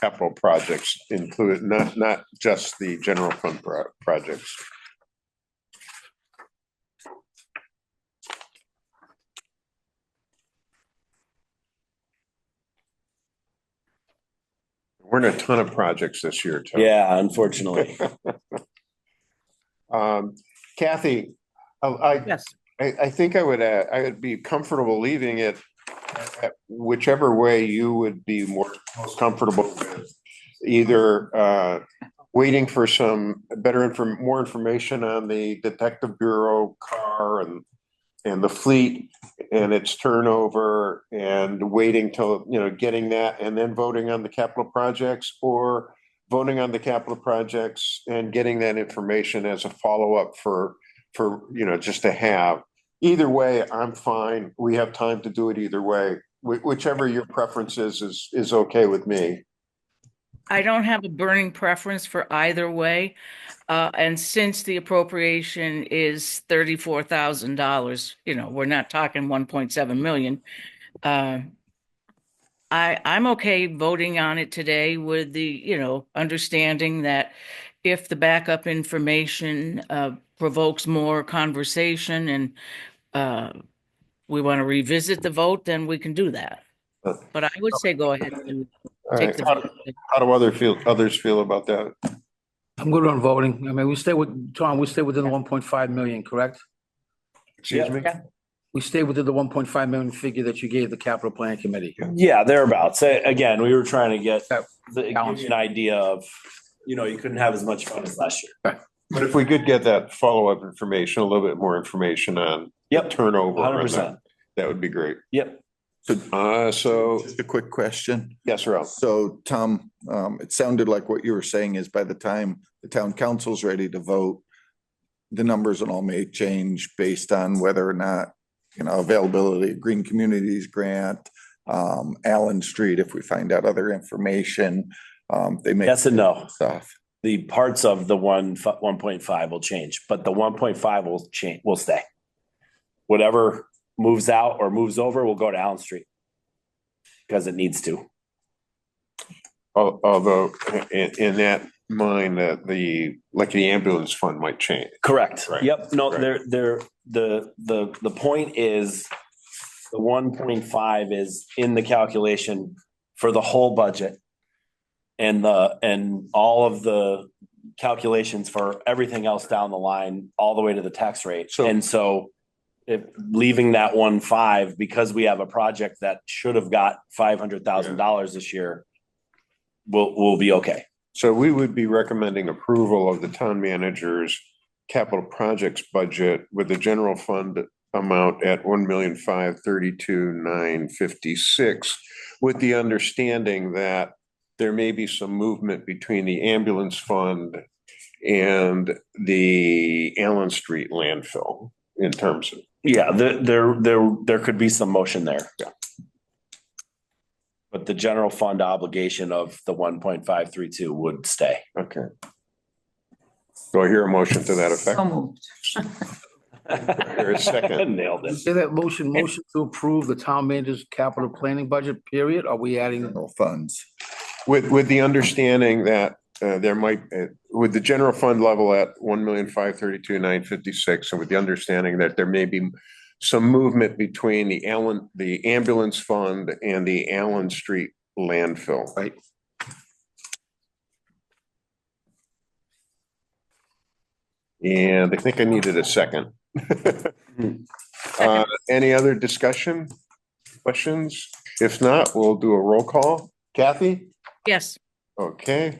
capital projects, included not just the general fund projects? We're in a ton of projects this year, Tom. Yeah, unfortunately. Kathy, Yes. I think I would be comfortable leaving it whichever way you would be most comfortable with. Either waiting for some more information on the Detective Bureau car and the fleet and its turnover, and waiting till, getting that and then voting on the capital projects, or voting on the capital projects and getting that information as a follow-up for just to have. Either way, I'm fine. We have time to do it either way. Whichever your preference is okay with me. I don't have a burning preference for either way. And since the appropriation is $34,000, we're not talking 1.7 million. I'm okay voting on it today with the, understanding that if the backup information provokes more conversation and we want to revisit the vote, then we can do that. But I would say go ahead and All take right. the How vote. do others feel about that? I'm good on voting. I mean, we stay within the 1.5 million, correct? Excuse me? We stay within the 1.5 million figure that you gave the capital planning committee. Yeah, thereabouts. Again, we were trying to give you balance. an idea of, you couldn't have as much fun as last year. But if we could get that follow-up information, a little bit more information on the turnover, 100%. that would be great. Yep. So, Just a quick question. yes, Ralph. So Tom, it sounded like what you were saying is by the time the town council's ready to vote, the numbers will all may change based on whether or not, availability of Green Communities Grant, Allen Street, if we find out other information, they may. Yes and no. Stuff. The parts of the 1.5 will change, but the 1.5 will change, will stay. Whatever moves out or moves over will go to Allen Street. Because it needs to. Although in that mind, that the ambulance fund might change. Correct. Right. Yep. No, Right. the point is the 1.5 is in the calculation for the whole budget. And all of the calculations for everything else down the line, all the way to the tax rate. So if leaving that 1.5, because we have a project that should have got $500,000 this year, we'll be okay. So we would be recommending approval of the town manager's capital projects budget with the general fund amount at 1,532,956, with the understanding that there may be some movement between the ambulance fund and the Allen Street landfill in terms of. Yeah, there could be some motion there. Yeah. But the general fund obligation of the 1.532 would stay. Okay. Do I hear a motion to that effect? So moved. Here a second. Nailed it. Say that motion to approve the town manager's capital planning budget, period. Are we adding? No funds. With the understanding that there might, with the general fund level at 1,532,956, and with the understanding that there may be some movement between the ambulance fund and the Allen Street landfill. Right. And I think I needed a second. Any other discussion, questions? If not, we'll do a roll call. Kathy? Yes. Okay.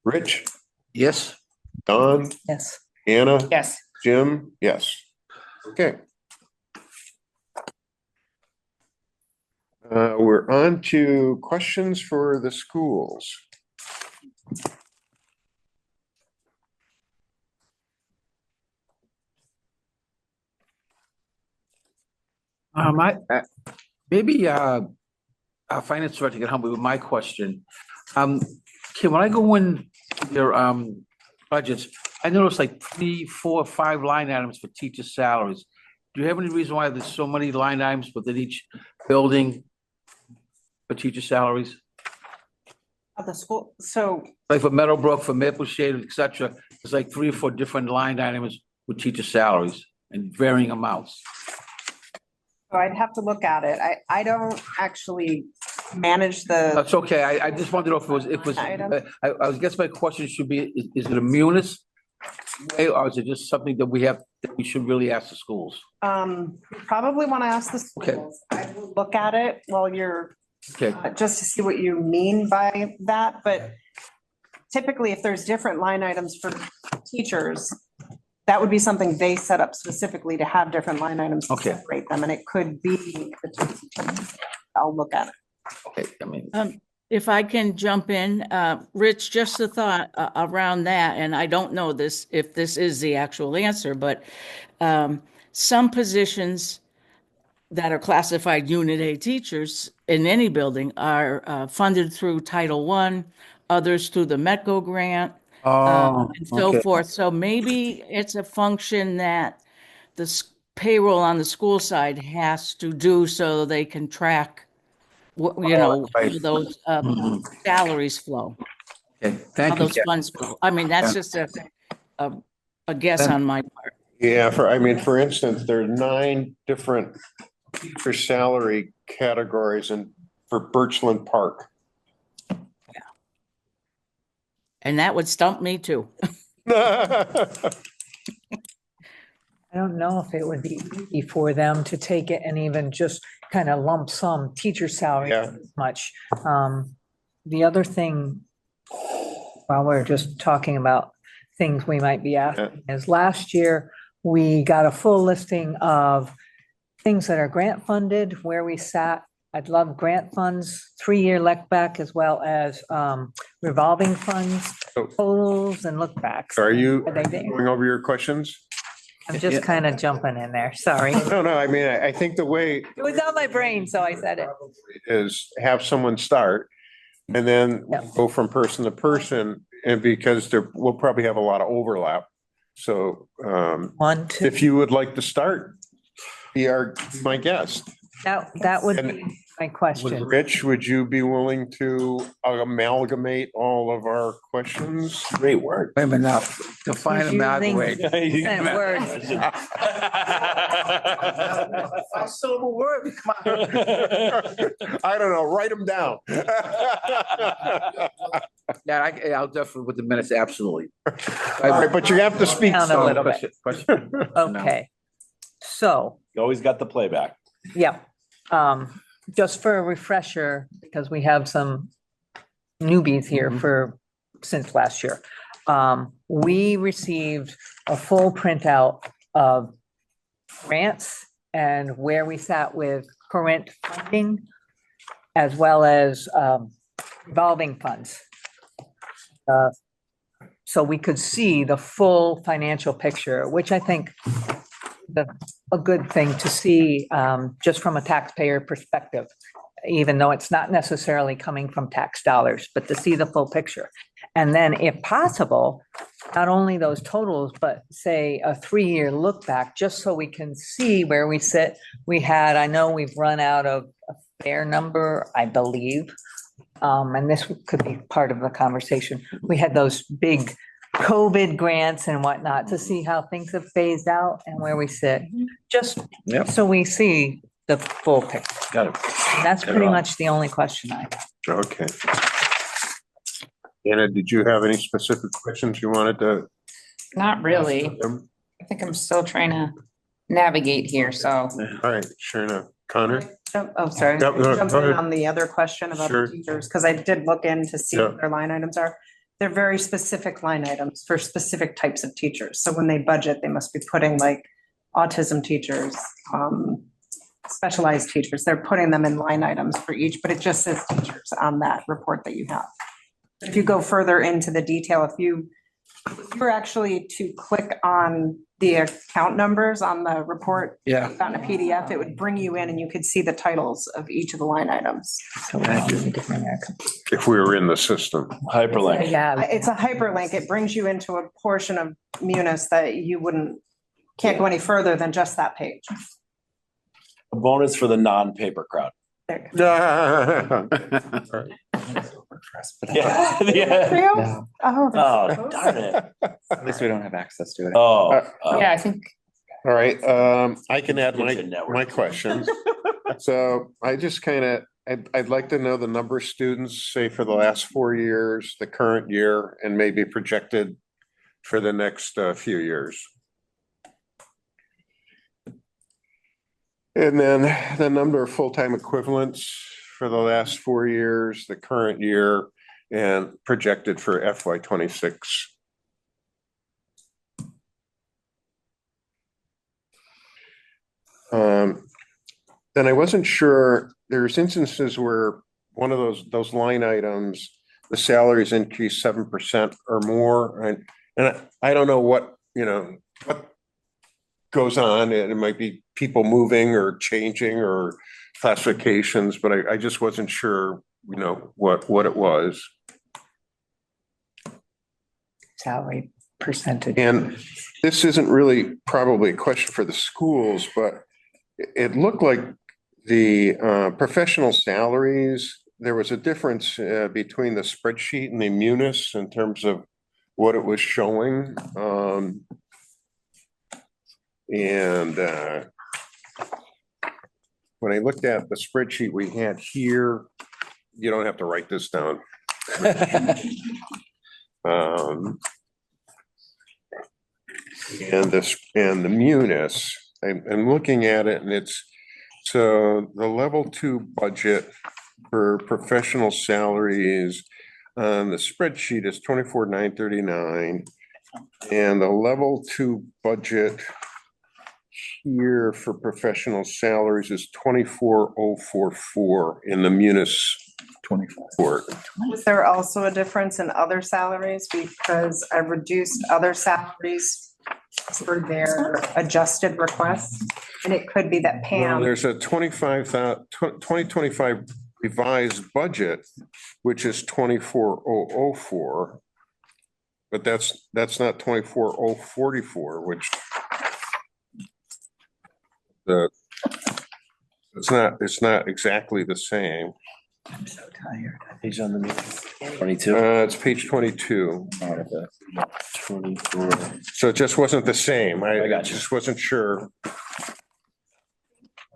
Rich? Yes. Don? Yes. Anna? Yes. Jim? Yes. Okay. We're on to questions for the schools. Maybe our finance director can help me with my question. Kim, when I go in your budgets, I noticed like 3, 4, 5 line items for teacher salaries. Do you have any reason why there's so many line items within each building for teacher salaries? Of the school, so Like for Meadowbrook, for Maple Shade, et cetera, there's like 3 or 4 different line items with teacher salaries and varying amounts. I'd have to look at it. I don't actually manage the, That's okay. I just wanted to know if it was, Item. I guess my question should be, is it a munis? way, or is it just something that we should really ask the schools? you probably want to ask the Okay. schools. I will look at it while you're, Okay, just to see what you mean by that, but typically if there's different line items for teachers, that would be something they set up specifically to have different line items to Okay. separate them, and it could be. I'll look at it. okay, I mean, If I can jump in, Rich, just a thought around that, and I don't know this, if this is the actual answer, but some positions that are classified Unit A teachers in any building are funded through Title I, others through the METCO grant, and so okay. forth. So maybe it's a function that the payroll on the school side has to do so they can track how right. those Mhm. salaries flow, Okay, how thank you. those funds flow. I mean, that's just a guess on my part. Yeah, for instance, there are 9 different teacher salary categories for Birchland Park. And that would stump me too. I don't know if it would be easy for them to take it and even just kind of lump sum teacher salary Yeah. as much. The other thing, while we're just talking about things we might be asking, is last year, we got a full listing of things that are grant funded, where we sat. I'd love grant funds, 3-year look back, as well as revolving funds, So- totals and look backs. Are you Are they there? going over your questions? I'm just kind of jumping in there, sorry. No, I mean, I think the way It was on my brain, so I said it. is have someone start and then Yeah. go from person to person. And because we'll probably have a lot of overlap. So 1, 2, if you would like to start, be my guest. that would be my question. Rich, would you be willing to amalgamate all of our questions? Great word. Wait a minute now, define He's amalgamate. Sent words. So the word, come on. I don't know, write them down. Yeah, I'll definitely with the minutes, absolutely. All right, but you have to speak Down a some. little bit. Question. Okay, so, You always got the playback. yeah, just for a refresher, because we have some newbies here since last year. We received a full printout of grants and where we sat with current funding, as well as revolving funds. So we could see the full financial picture, which I think a good thing to see, just from a taxpayer perspective, even though it's not necessarily coming from tax dollars, but to see the full picture. And then if possible, not only those totals, but say a 3-year look back, just so we can see where we sit. I know we've run out of a fair number, I believe. And this could be part of the conversation. We had those big COVID grants and whatnot to see how things have phased out and where we sit. Just Yep. so we see the full picture. Got it. That's Got it pretty all. much the only question I have. Okay. Anna, did you have any specific questions you wanted to? Not really. All I think I'm still trying to navigate here, so. right, sure enough. Connor? Oh, sorry. Yep, no, Jump go in ahead. on the other question about Sure. the teachers, because I did look in to see Yeah. what their line items are. They're very specific line items for specific types of teachers. So when they budget, they must be putting like autism teachers, specialized teachers. They're putting them in line items for each, but it just says teachers on that report that you have. If you go further into the detail, if you were actually to click on the account numbers on the report, Yeah. on a PDF, it would bring you in and you could see the titles of each of the line items. So we need to bring our- If we were in the system. Hyperlink. Yeah, It's a hyperlink. It brings you into a portion of Munis that you can't go any further than just that page. A bonus for the non-paper crowd. There you go. Yeah. For Yeah. you? No, Oh, that's- Oh, darn it. at least we don't have access to it. Oh. Yeah, I think. All right, I can add Gives you network. my questions. So I just I'd like to know the number of students, say for the last 4 years, the current year, and maybe projected for the next few years. And then the number of full-time equivalents for the last 4 years, the current year, and projected for FY '26. Then I wasn't sure, there's instances where one of those line items, the salaries increase 7% or more, and I don't know what goes on, and it might be people moving or changing or classifications, but I just wasn't sure, what it was. salary percentage. And this isn't really probably a question for the schools, but it looked like the professional salaries, there was a difference between the spreadsheet and the Munis in terms of what it was showing. And when I looked at the spreadsheet we had here, you don't have to write this down. And the Munis, I'm looking at it, and so the level 2 budget for professional salaries on the spreadsheet is 24,939. And the level 2 budget here for professional salaries is 24,044 in the munis 25. court. Was there also a difference in other salaries? Because I reduced other salaries for their adjusted requests. And it could be that Well, Pam, there's a 2025 revised budget, which is 24,004. But that's not 24,044, which it's not exactly the same. I'm so tired. Page on the meeting. 22. It's page 22. 24. So it just wasn't the same. I I got you. just wasn't sure.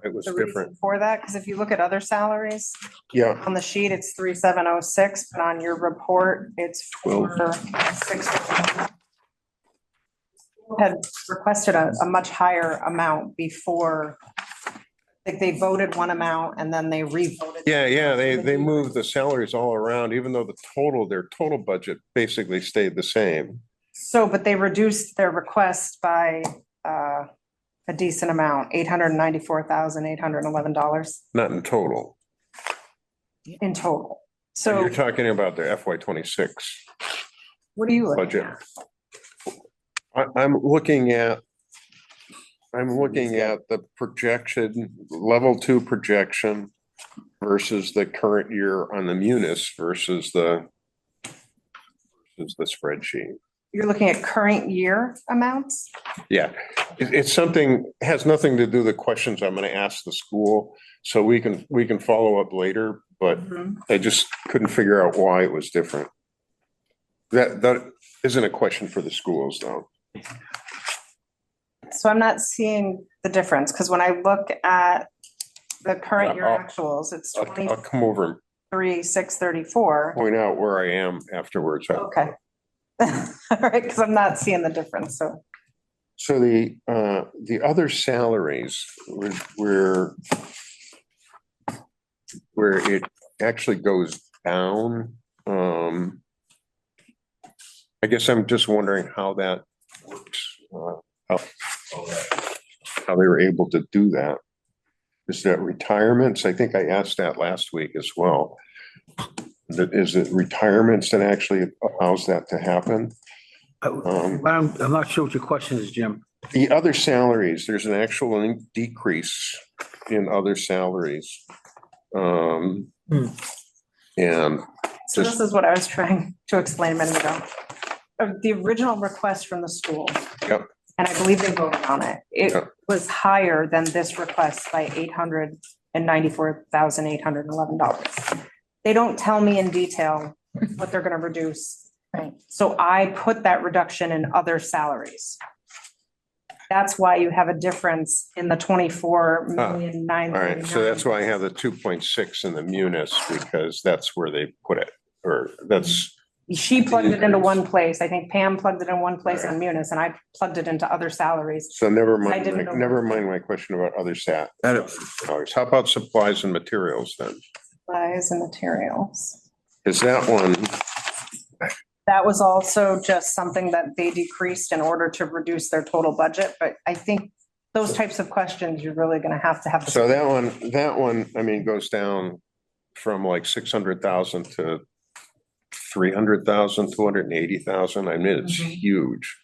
It was the different. reason for that, because if you look at other salaries, Yeah, on the sheet, it's 3,706, but on your report, it's 4,6. Had requested a much higher amount before, like they voted one amount and then they re-voted. yeah, they moved the salaries all around, even though their total budget basically stayed the same. So, but they reduced their request by a decent amount, $894,811 Not in total. in total. So you're So talking about the FY 26 what are you looking budget. at? I'm looking at the projection, level 2 projection versus the current year on the munis versus the spreadsheet. You're looking at current year amounts? Yeah, it's something, has nothing to do with the questions I'm gonna ask the school, so we can follow up later, but I just couldn't figure out why it was different. That isn't a question for the schools, though. So I'm not seeing the difference, because when I look at the current year I'll- actuals, it's I'll come over and 23,634. point out where I am afterwards. Okay. All right, because I'm not seeing the difference, so. So the other salaries where it actually goes down, I guess I'm just wondering how that works, how they were able to do that. Is that retirements? I think I asked that last week as well. Is it retirements that actually allows that to happen? I'm not sure what your question is, Jim. The other salaries, there's an actual decrease in other salaries. And So this is what I was trying to explain a minute ago. Of the original request from the school. Yep. And I believe they voted on it. It Yep. was higher than this request by $894,811. They don't tell me in detail what they're gonna reduce. Right. So I put that reduction in other salaries. That's why you have a difference in the 24,939,000. all right, so that's why I have the 2.6 in the munis, because that's where they put it, or that's, She plugged it into one place. I think Pam plugged it in one place on Munis, and I plugged it into other salaries. so never I mind, didn't know. never mind my question about other salaries. How about supplies and materials then? Supplies and materials. Is that one, That was also just something that they decreased in order to reduce their total budget, but I think those types of questions, you're really gonna have to have. so that one, I mean, goes down from like 600,000 to 300,000, 280,000. I mean, it's huge.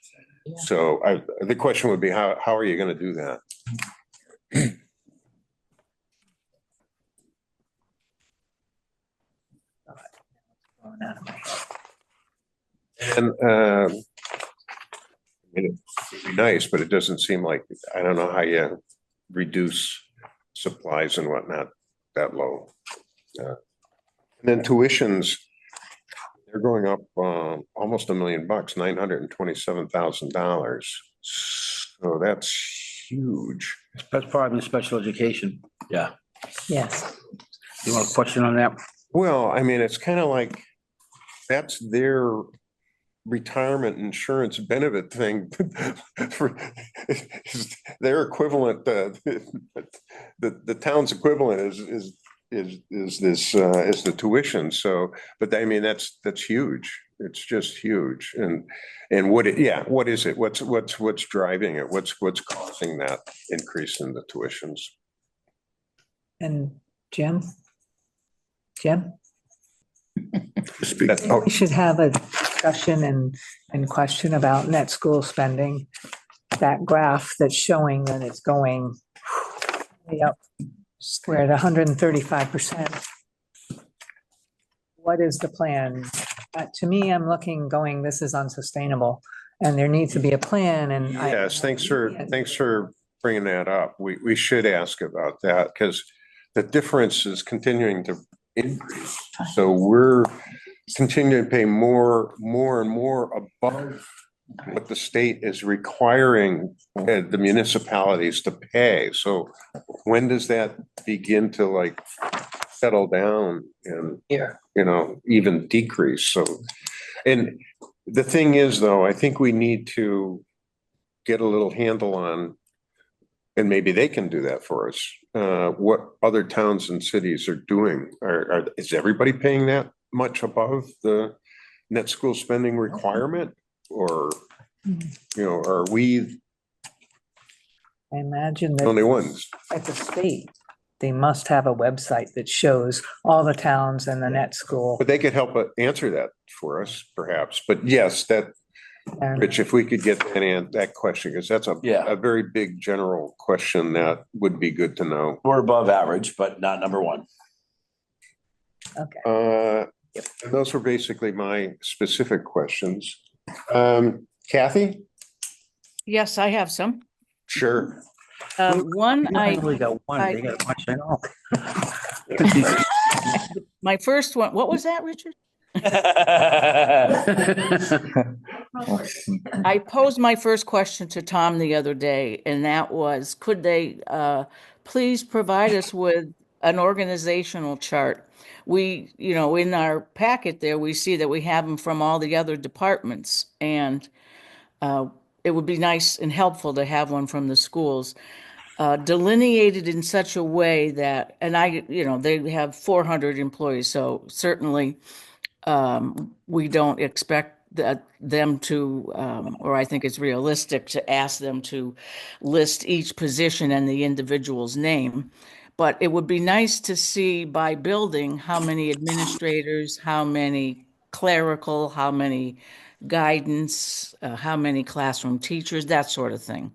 So the question would be, how are you gonna do that? And, I mean, it'd be nice, but it doesn't seem like, I don't know how you reduce supplies and whatnot that low. And then tuitions, they're going up, almost $1 million, $927,000. So that's huge. That's part of the special education. Yeah. Yes. You want a question on that? Well, I mean, it's kind of like, that's their retirement insurance benefit thing for their equivalent, the town's equivalent is is the tuition. So, but I mean, that's huge. It's just huge. And what what is it? What's driving it? What's causing that increase in the tuitions? And Jim? Jim? Oh, We should have a discussion and question about net school spending. That graph that's showing that it's going way up. We're at 135%. What is the plan? To me, I'm looking, going, this is unsustainable, and there needs to be a plan, and I. yes, thanks for bringing that up. We should ask about that because the difference is continuing to increase. So we're continuing to pay more and more above what the state is requiring the municipalities to pay. So when does that begin to like settle down and, even decrease? So, and the thing is though, I think we need to get a little handle on, and maybe they can do that for us, what other towns and cities are doing. Is everybody paying that much above the net school spending requirement? Or, are we I imagine the only that ones? at the state, they must have a website that shows all the towns and the net school. But they could help answer that for us, perhaps. But yes, And Rich, if we could get that question, because that's a very big general question that would be good to know. We're above average, but not number one. okay. Those were basically my specific questions. Kathy? Yes, I have some. Sure. One, I only got one, I- they got much, I know. my first one, what was that, Richard? I posed my first question to Tom the other day, and that was, could they please provide us with an organizational chart? We, in our packet there, we see that we have them from all the other departments, and it would be nice and helpful to have one from the schools, delineated in such a way that, and they have 400 employees, so certainly we don't expect them to, or I think it's realistic to ask them to list each position and the individual's name. But it would be nice to see by building how many administrators, how many clerical, how many guidance, how many classroom teachers, that sort of thing.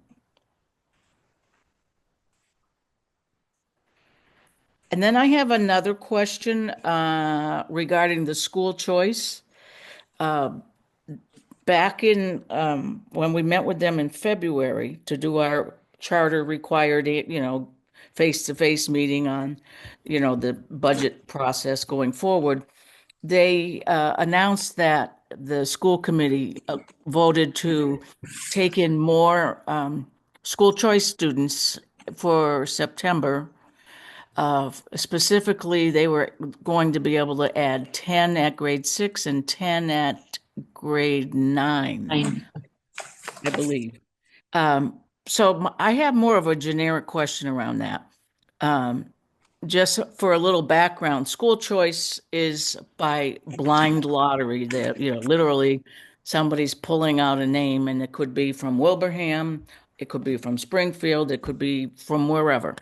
And then I have another question regarding the school choice. Back in when we met with them in February to do our charter required, face-to-face meeting on, the budget process going forward, they announced that the school committee voted to take in more school choice students for September. Specifically, they were going to be able to add 10 at grade 6 and 10 at grade 9, I believe. So I have more of a generic question around that. Just for a little background, school choice is by blind lottery. That, literally somebody's pulling out a name, and it could be from Wilbraham, it could be from Springfield, it could be from wherever.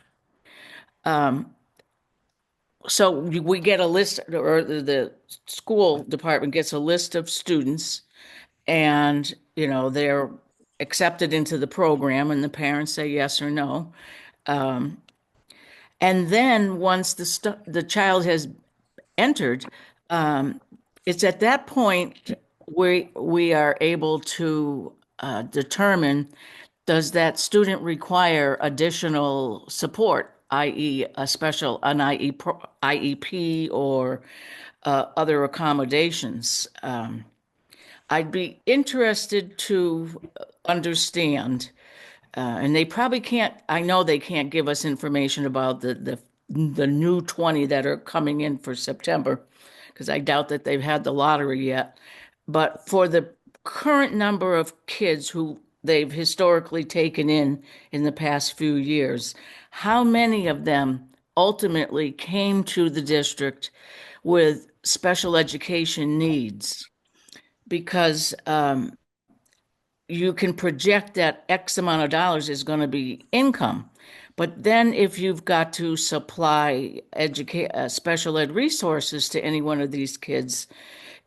So we get a list, or the school department gets a list of students, and, they're accepted into the program, and the parents say yes or no. And then once the child has entered, it's at that point we are able to determine, does that student require additional support, i.e. an IEP or other accommodations? I'd be interested to understand, and they probably can't, I know they can't give us information about the new 20 that are coming in for September, because I doubt that they've had the lottery yet. But for the current number of kids who they've historically taken in the past few years, how many of them ultimately came to the district with special education needs. Because you can project that X amount of dollars is going to be income. But then if you've got to supply special ed resources to any one of these kids,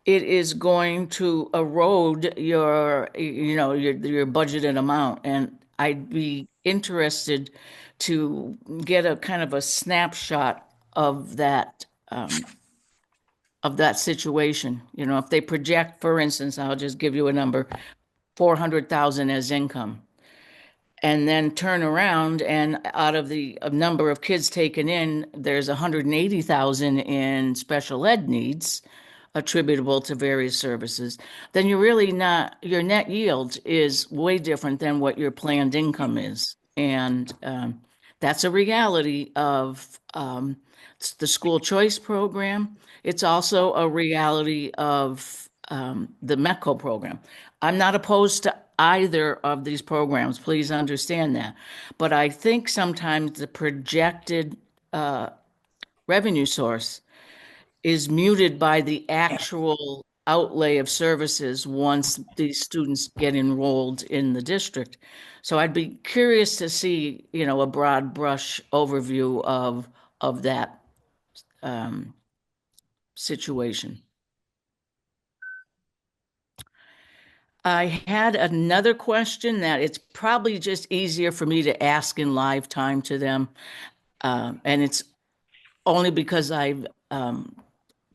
it is going to erode your budgeted amount. And I'd be interested to get a kind of a snapshot of that situation. You know, if they project, for instance, I'll just give you a number, 400,000 as income. And then turn around and out of the number of kids taken in, there's 180,000 in special ed needs attributable to various services, then you're really not, your net yield is way different than what your planned income is. And that's a reality of the school choice program. It's also a reality of the METCO program. I'm not opposed to either of these programs, please understand that. But I think sometimes the projected revenue source is muted by the actual outlay of services once these students get enrolled in the district. So I'd be curious to see, you know, a broad brush overview of that situation. I had another question that it's probably just easier for me to ask in live time to them. And it's only because I've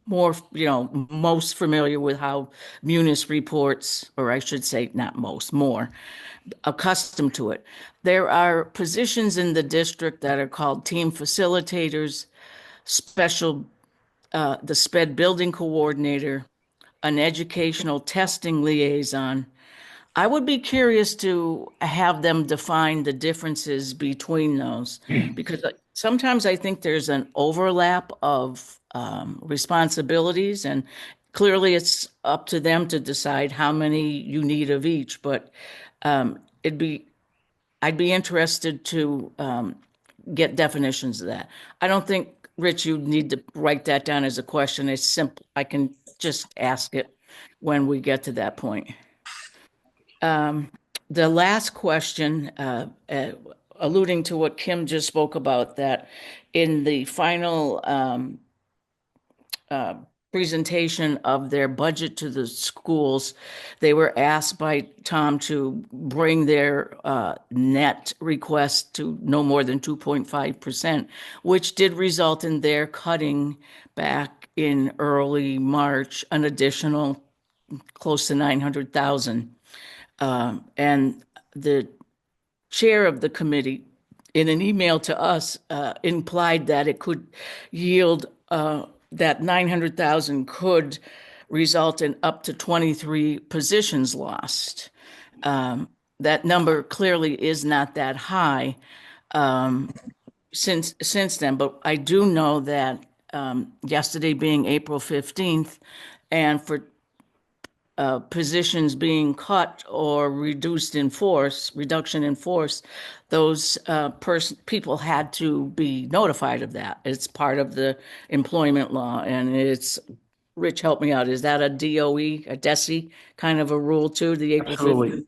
more, you know, most familiar with how Munis reports, or I should say not most, more accustomed to it. There are positions in the district that are called team facilitators, the SPED building coordinator, an educational testing liaison. I would be curious to have them define the differences between those because sometimes I think there's an overlap of responsibilities, and clearly it's up to them to decide how many you need of each. But I'd be interested to get definitions of that. I don't think, Rich, you need to write that down as a question. It's simple. I can just ask it when we get to that point. The last question, alluding to what Kim just spoke about, that in the final presentation of their budget to the schools, they were asked by Tom to bring their net request to no more than 2.5%, which did result in their cutting back in early March an additional close to 900,000. And the chair of the committee, in an email to us, implied that it could yield, that 900,000 could result in up to 23 positions lost. That number clearly is not that high since then, but I do know that yesterday being April 15th, and for positions being cut or reduction in force, those people had to be notified of that. It's part of the employment law, and it's, Rich, help me out. Is that a DOE, a DESI kind of a rule too, the April 15th? Absolutely.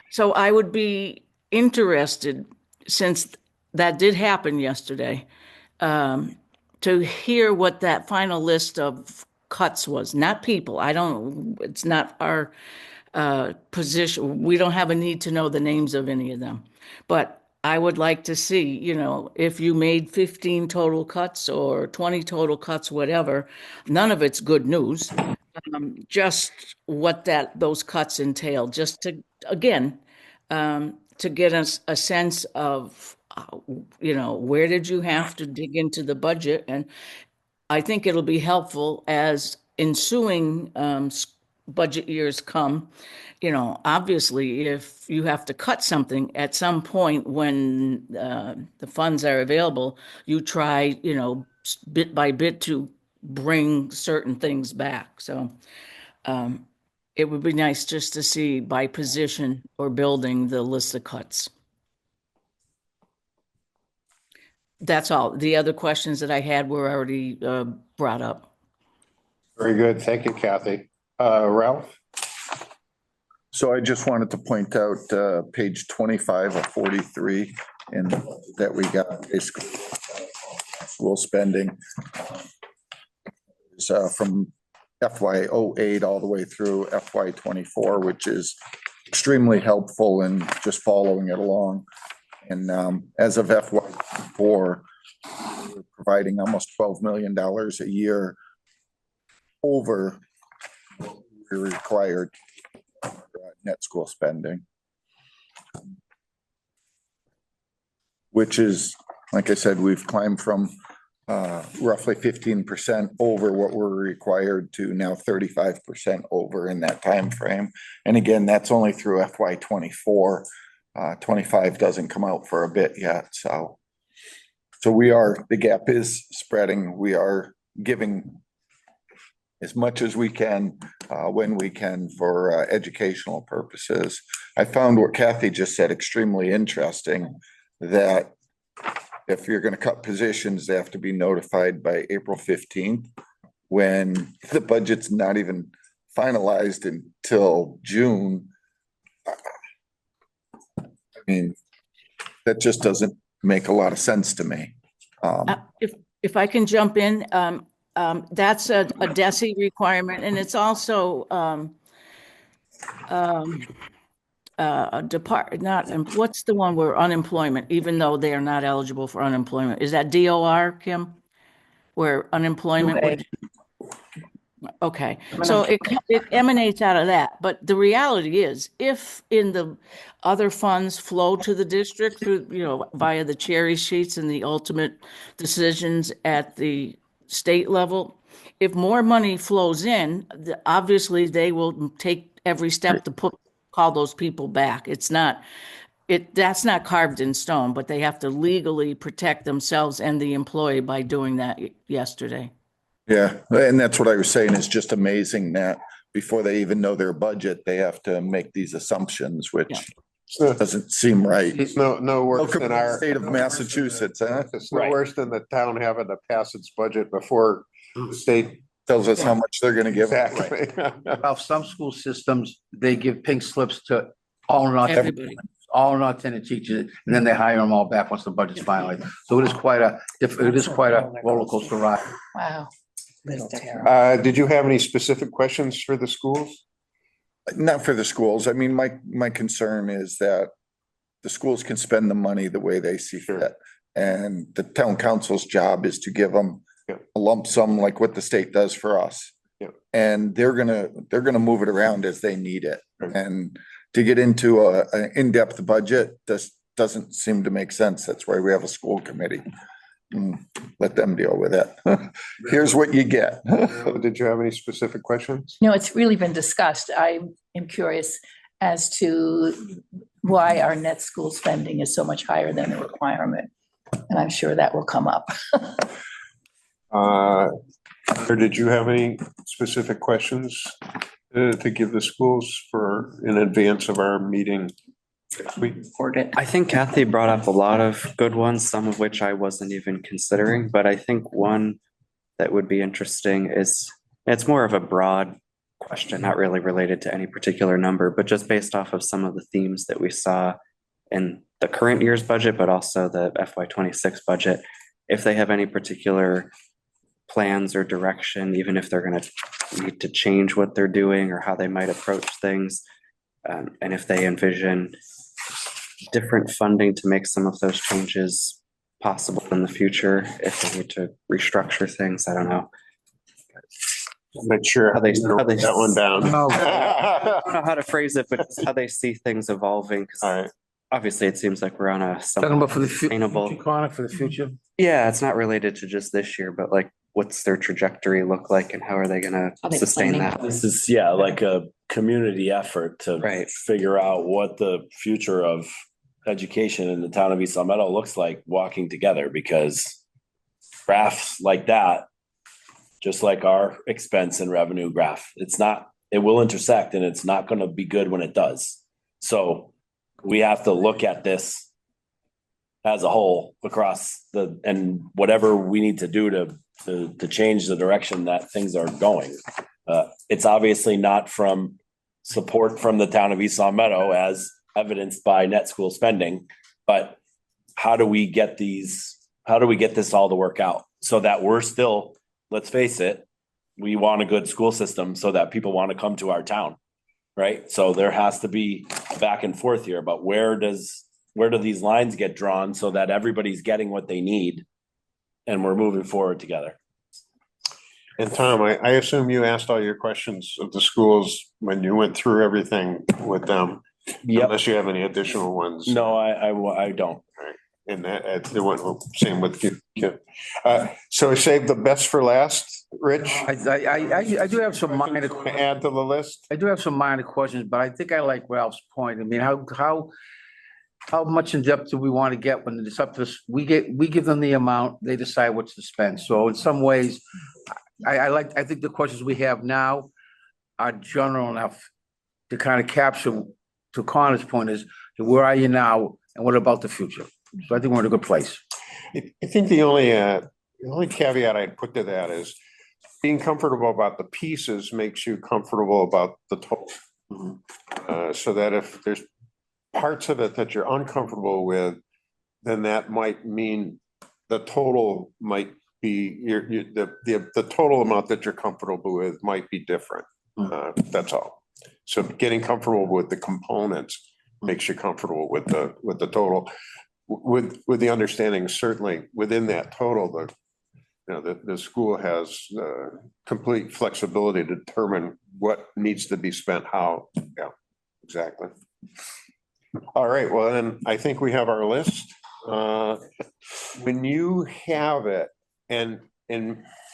So I would be interested, since that did happen yesterday, to hear what that final list of cuts was, not people. It's not our position. We don't have a need to know the names of any of them. But I would like to see, you know, if you made 15 total cuts or 20 total cuts, whatever, none of it's good news. Just what those cuts entail, just to, again, to get us a sense of, you know, where did you have to dig into the budget? And I think it'll be helpful as ensuing budget years come. You know, obviously, if you have to cut something at some point when the funds are available, you try, you know, bit by bit to bring certain things back. So it would be nice just to see by position or building the list of cuts. That's all. The other questions that I had were already brought up. Very good. Thank you, Kathy. Ralph? So I just wanted to point out, page 25 of 43, and that we got basically school spending. So from FY '08 all the way through FY '24, which is extremely helpful in just following it along. And as of FY '4, we're providing almost $12 million a year over what we're required net school spending. Which is, like I said, we've climbed from roughly 15% over what we're required to now 35% over in that time frame. And again, that's only through FY '24. 25 doesn't come out for a bit yet, so the gap is spreading. We are giving as much as we can when we can for educational purposes. I found what Kathy just said extremely interesting, that if you're going to cut positions, they have to be notified by April 15th, when the budget's not even finalized until June. I mean, that just doesn't make a lot of sense to me. If I can jump in, that's a DESI requirement, and it's also what's the one where unemployment, even though they are not eligible for unemployment, is that DOR, Kim? Where unemployment would, okay, so it emanates out of that. But the reality is, if in the other funds flow to the district through, via the cherry sheets and the ultimate decisions at the state level, if more money flows in, obviously they will take every step to call those people back. That's not carved in stone, but they have to legally protect themselves and the employee by doing that yesterday. Yeah, and that's what I was saying. It's just amazing that before they even know their budget, they have to make these assumptions, which doesn't seem right. It's no worse Welcome than to the our state of Massachusetts, huh? It's no worse than the town having to pass its budget before the state. Tells us how much they're gonna give. Exactly. Well, some school systems, they give pink slips to all Everybody. non-tenant teachers, and then they hire them all back once the budget's finalized. So it is quite a roller coaster ride. Wow. Little Tara. Did you have any specific questions for the schools? Not for the schools. I mean, my concern is that the schools can spend the money the way they see fit. And the town council's job is to give them a lump sum like what the state does for us. And they're gonna move it around as they need it. And to get into an in-depth budget, this doesn't seem to make sense. That's why we have a school committee. Let them deal with it. Here's what you get. Did you have any specific questions? No, it's really been discussed. I am curious as to why our net school spending is so much higher than the requirement. And I'm sure that will come up. Or did you have any specific questions to give the schools in advance of our meeting next week? I think Kathy brought up a lot of good ones, some of which I wasn't even considering, but I think one that would be interesting is, it's more of a broad question, not really related to any particular number, but just based off of some of the themes that we saw in the current year's budget, but also the FY '26 budget, if they have any particular plans or direction, even if they're going to need to change what they're doing or how they might approach things. And if they envision different funding to make some of those changes possible in the future, if they need to restructure things, I don't know. I'm not sure How they- that one down. I don't know how to phrase it, but just how they see things evolving. 'Cause All right. obviously it seems like we're on a Talking about for the sustainable. future, Connor, for the future. Yeah, it's not related to just this year, but like, what's their trajectory look like and how are they gonna Are they sustain planning? that? This is, like a community effort to Right. figure out what the future of education in the town of East Long Meadow looks like walking together, because graphs like that, just like our expense and revenue graph, it will intersect, and it's not gonna be good when it does. So we have to look at this as a whole across and whatever we need to do to change the direction that things are going. It's obviously not from support from the town of East Long Meadow as evidenced by net school spending, but how do we get this all to work out so that we're still, let's face it, we want a good school system so that people want to come to our town, right? So there has to be back and forth here, but where do these lines get drawn so that everybody's getting what they need and we're moving forward together? And Tom, I assume you asked all your questions of the schools when you went through everything with them, Yep. unless you have any additional ones. No, I don't. And that, the one, same with you, Kim. So I saved the best for last, Rich? I do have some minor. Add to the list? I do have some minor questions, but I think I like Ralph's point. I mean, how much in depth do we want to get when it's up to us? We give them the amount, they decide what to spend. So in some ways, I think the questions we have now are general enough to kind of capture, to Connor's point is, where are you now and what about the future? So I think we're in a good place. I think the only caveat I'd put to that is being comfortable about the pieces makes you comfortable about the total. So that if there's parts of it that you're uncomfortable with, then that might mean the total might be the total amount that you're comfortable with might be different. That's all. So getting comfortable with the components makes you comfortable with the total. With the understanding, certainly within that total, the school has complete flexibility to determine what needs to be spent, how. Yeah, exactly. All right, well, then I think we have our list. When you have it, and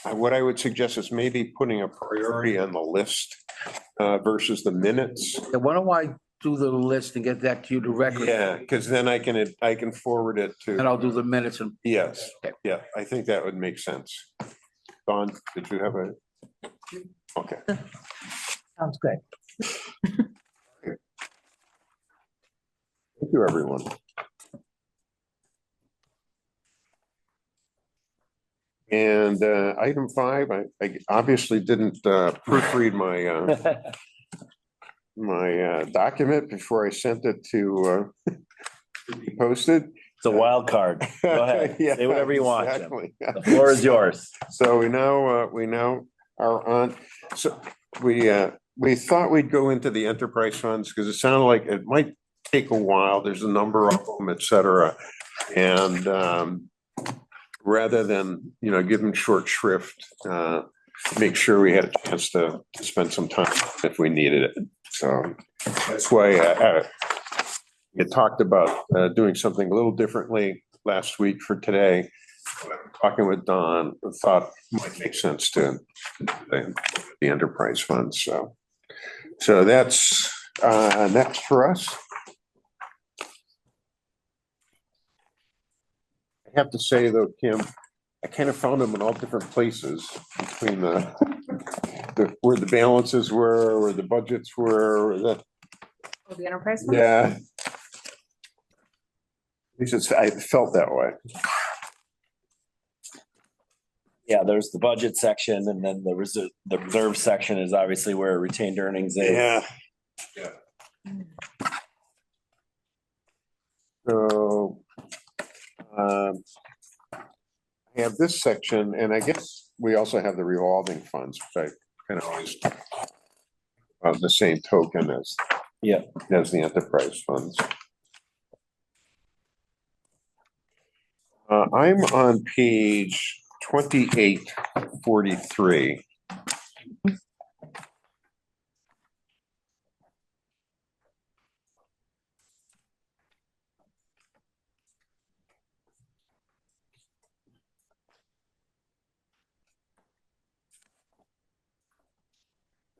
what I would suggest is maybe putting a priority on the list versus the minutes. Why don't I do the list and get that to you directly? Yeah, because then I can forward it to. And I'll do the minutes and. Yes, yeah, I think that would make sense. Don, did you have a? Okay. Sounds good. Thank you, everyone. And item 5, I obviously didn't proofread my document before I sent it to be posted. It's a wild card. Go ahead. Yeah, Say whatever you want, Jim. exactly. The floor is yours. So we now are on. So we thought we'd go into the enterprise funds because it sounded like it might take a while. There's a number of them, et cetera. And rather than, give them short shrift, make sure we had a chance to spend some time if we needed it. So that's why we talked about doing something a little differently last week for today. Talking with Don, I thought it might make sense to the enterprise funds. So that's next for us. I have to say though, Kim, I kind of found them in all different places between where the balances were, where the budgets were, The enterprise fund? yeah. At least I felt that way. Yeah, there's the budget section and then the reserve section is obviously where retained earnings is. Yeah. So, I have this section, and I guess we also have the revolving funds, which I kind of always the same token as the enterprise funds. I'm on page 2843.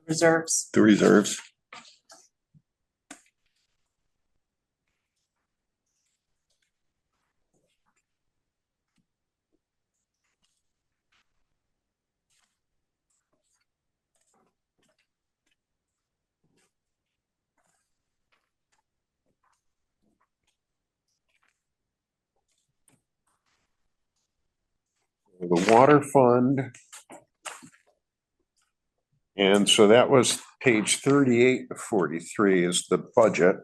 Reserves. The reserves. The water fund. And so that was page 38 of 43 is the budget.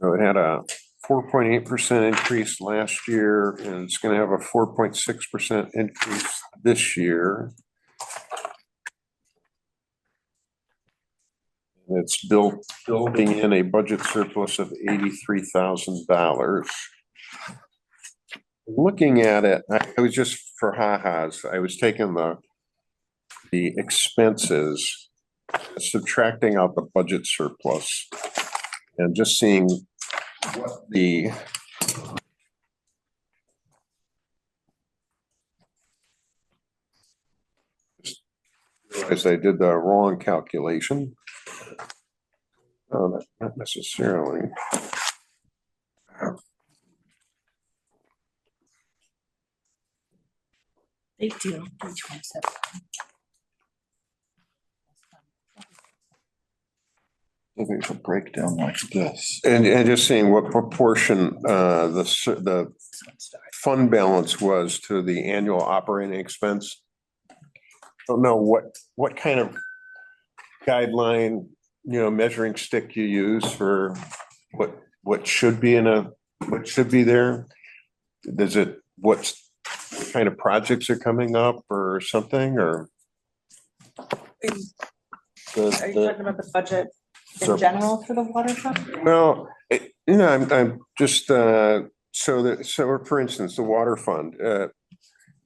So it had a 4.8% increase last year, and it's going to have a 4.6% increase this year. It's building in a budget surplus of $83,000. Looking at it, I was just for ha-has, I was taking the expenses, subtracting out the budget surplus, and just seeing what the realized I did the wrong calculation. Not necessarily. Big deal. Page 27. There's a breakdown like this. And just seeing what proportion the fund balance was to the annual operating expense. Don't know what kind of guideline, measuring stick you use for what should be what should be there. Does it, what kind of projects are coming up or something, or? Are you talking about the budget in general for the water fund? Well, I'm just, so for instance, the water fund,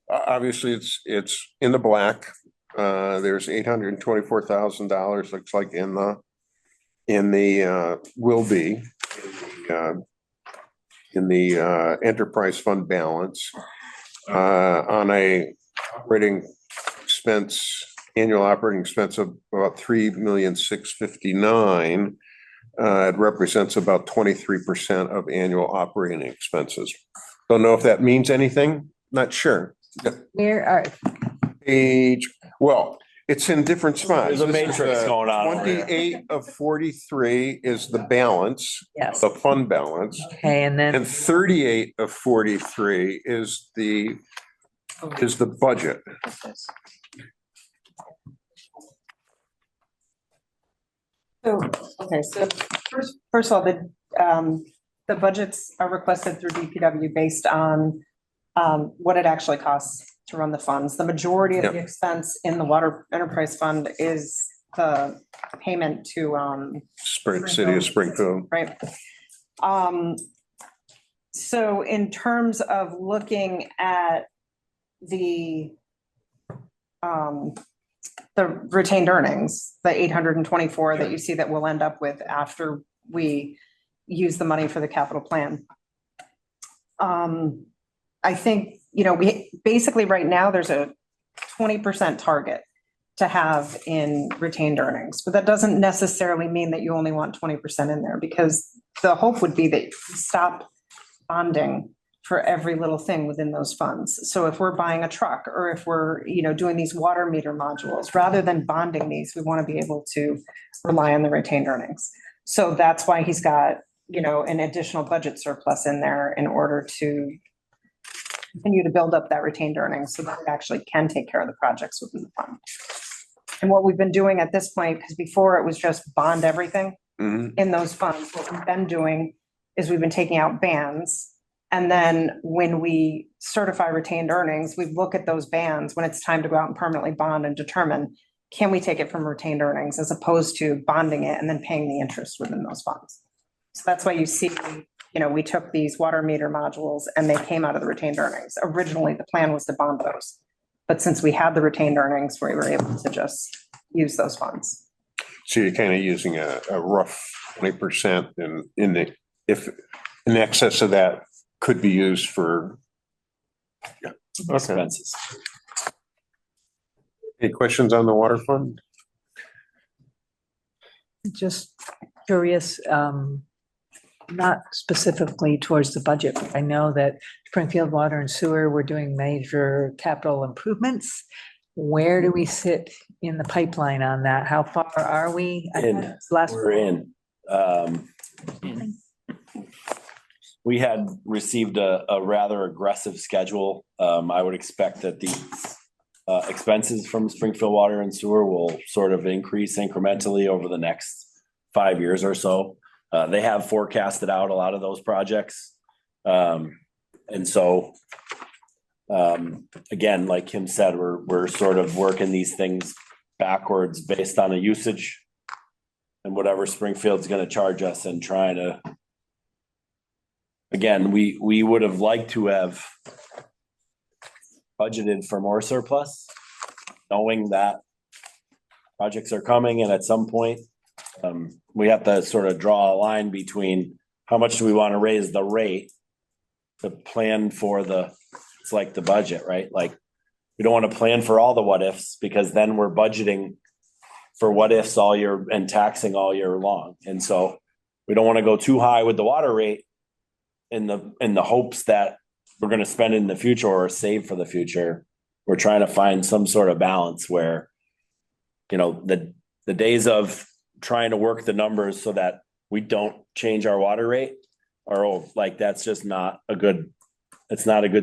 obviously it's in the black. There's $824,000, looks like in the will be in the enterprise fund balance, on a annual operating expense of about $3,659,000. It represents about 23% of annual operating expenses. Don't know if that means anything. Not sure. Where are, Well, it's in different spots. There's a matrix going on. 28 of 43 is the balance, yes, the fund balance, okay, and then, and 38 of 43 is the budget. So, okay, so first of all, the budgets are requested through DPW based on what it actually costs to run the funds. The majority of the expense in the water enterprise fund is the payment to City of Springfield. right? So in terms of looking at the retained earnings, the 824 that you see that we'll end up with after we use the money for the capital plan. I think, we basically right now there's a 20% target to have in retained earnings, but that doesn't necessarily mean that you only want 20% in there, because the hope would be that you stop bonding for every little thing within those funds. So if we're buying a truck, or if we're, doing these water meter modules, rather than bonding these, we want to be able to rely on the retained earnings. So that's why he's got, an additional budget surplus in there in order to continue to build up that retained earnings so that we actually can take care of the projects within the fund. And what we've been doing at this point, because before it was just bond everything in those funds, what we've been doing is we've been taking out bands. And then when we certify retained earnings, we look at those bands when it's time to go out and permanently bond and determine, can we take it from retained earnings as opposed to bonding it and then paying the interest within those funds. So that's why you see, we took these water meter modules and they came out of the retained earnings. Originally, the plan was to bond those. But since we had the retained earnings, we were able to just use those funds. So you're kind of using a rough 20% if in excess of that could be used for Expenses. Any questions on the water fund? just curious, not specifically towards the budget, but I know that Springfield Water and Sewer, we're doing major capital improvements. Where do we sit in the pipeline on that? How far are we? In. Last, We're in. we had received a rather aggressive schedule. I would expect that the expenses from Springfield Water and Sewer will sort of increase incrementally over the next 5 years or so. They have forecasted out a lot of those projects. And so, again, like Kim said, we're sort of working these things backwards based on the usage and whatever Springfield's gonna charge us and trying to. Again, we would have liked to have budgeted for more surplus, knowing that projects are coming and at some point, we have to sort of draw a line between how much do we want to raise the rate to plan for it's like the budget, right? Like, we don't want to plan for all the what ifs because then we're budgeting for what ifs all year and taxing all year long. And so we don't want to go too high with the water rate in the hopes that we're going to spend it in the future or save for the future. We're trying to find some sort of balance where, the days of trying to work the numbers so that we don't change our water rate are like, that's just not a good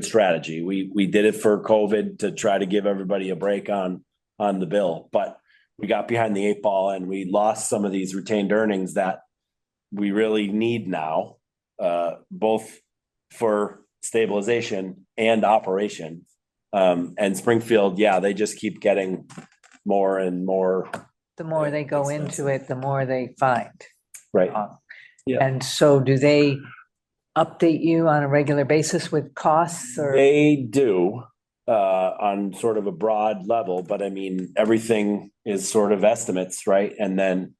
strategy. We did it for COVID to try to give everybody a break on the bill, but we got behind the 8 ball and we lost some of these retained earnings that we really need now, both for stabilization and operation. And Springfield, they just keep getting more and more. The more they go into it, the more they find. Right. Yeah. And so do they update you on a regular basis with costs or? They do, on sort of a broad level, but I mean, everything is sort of estimates, right? And then,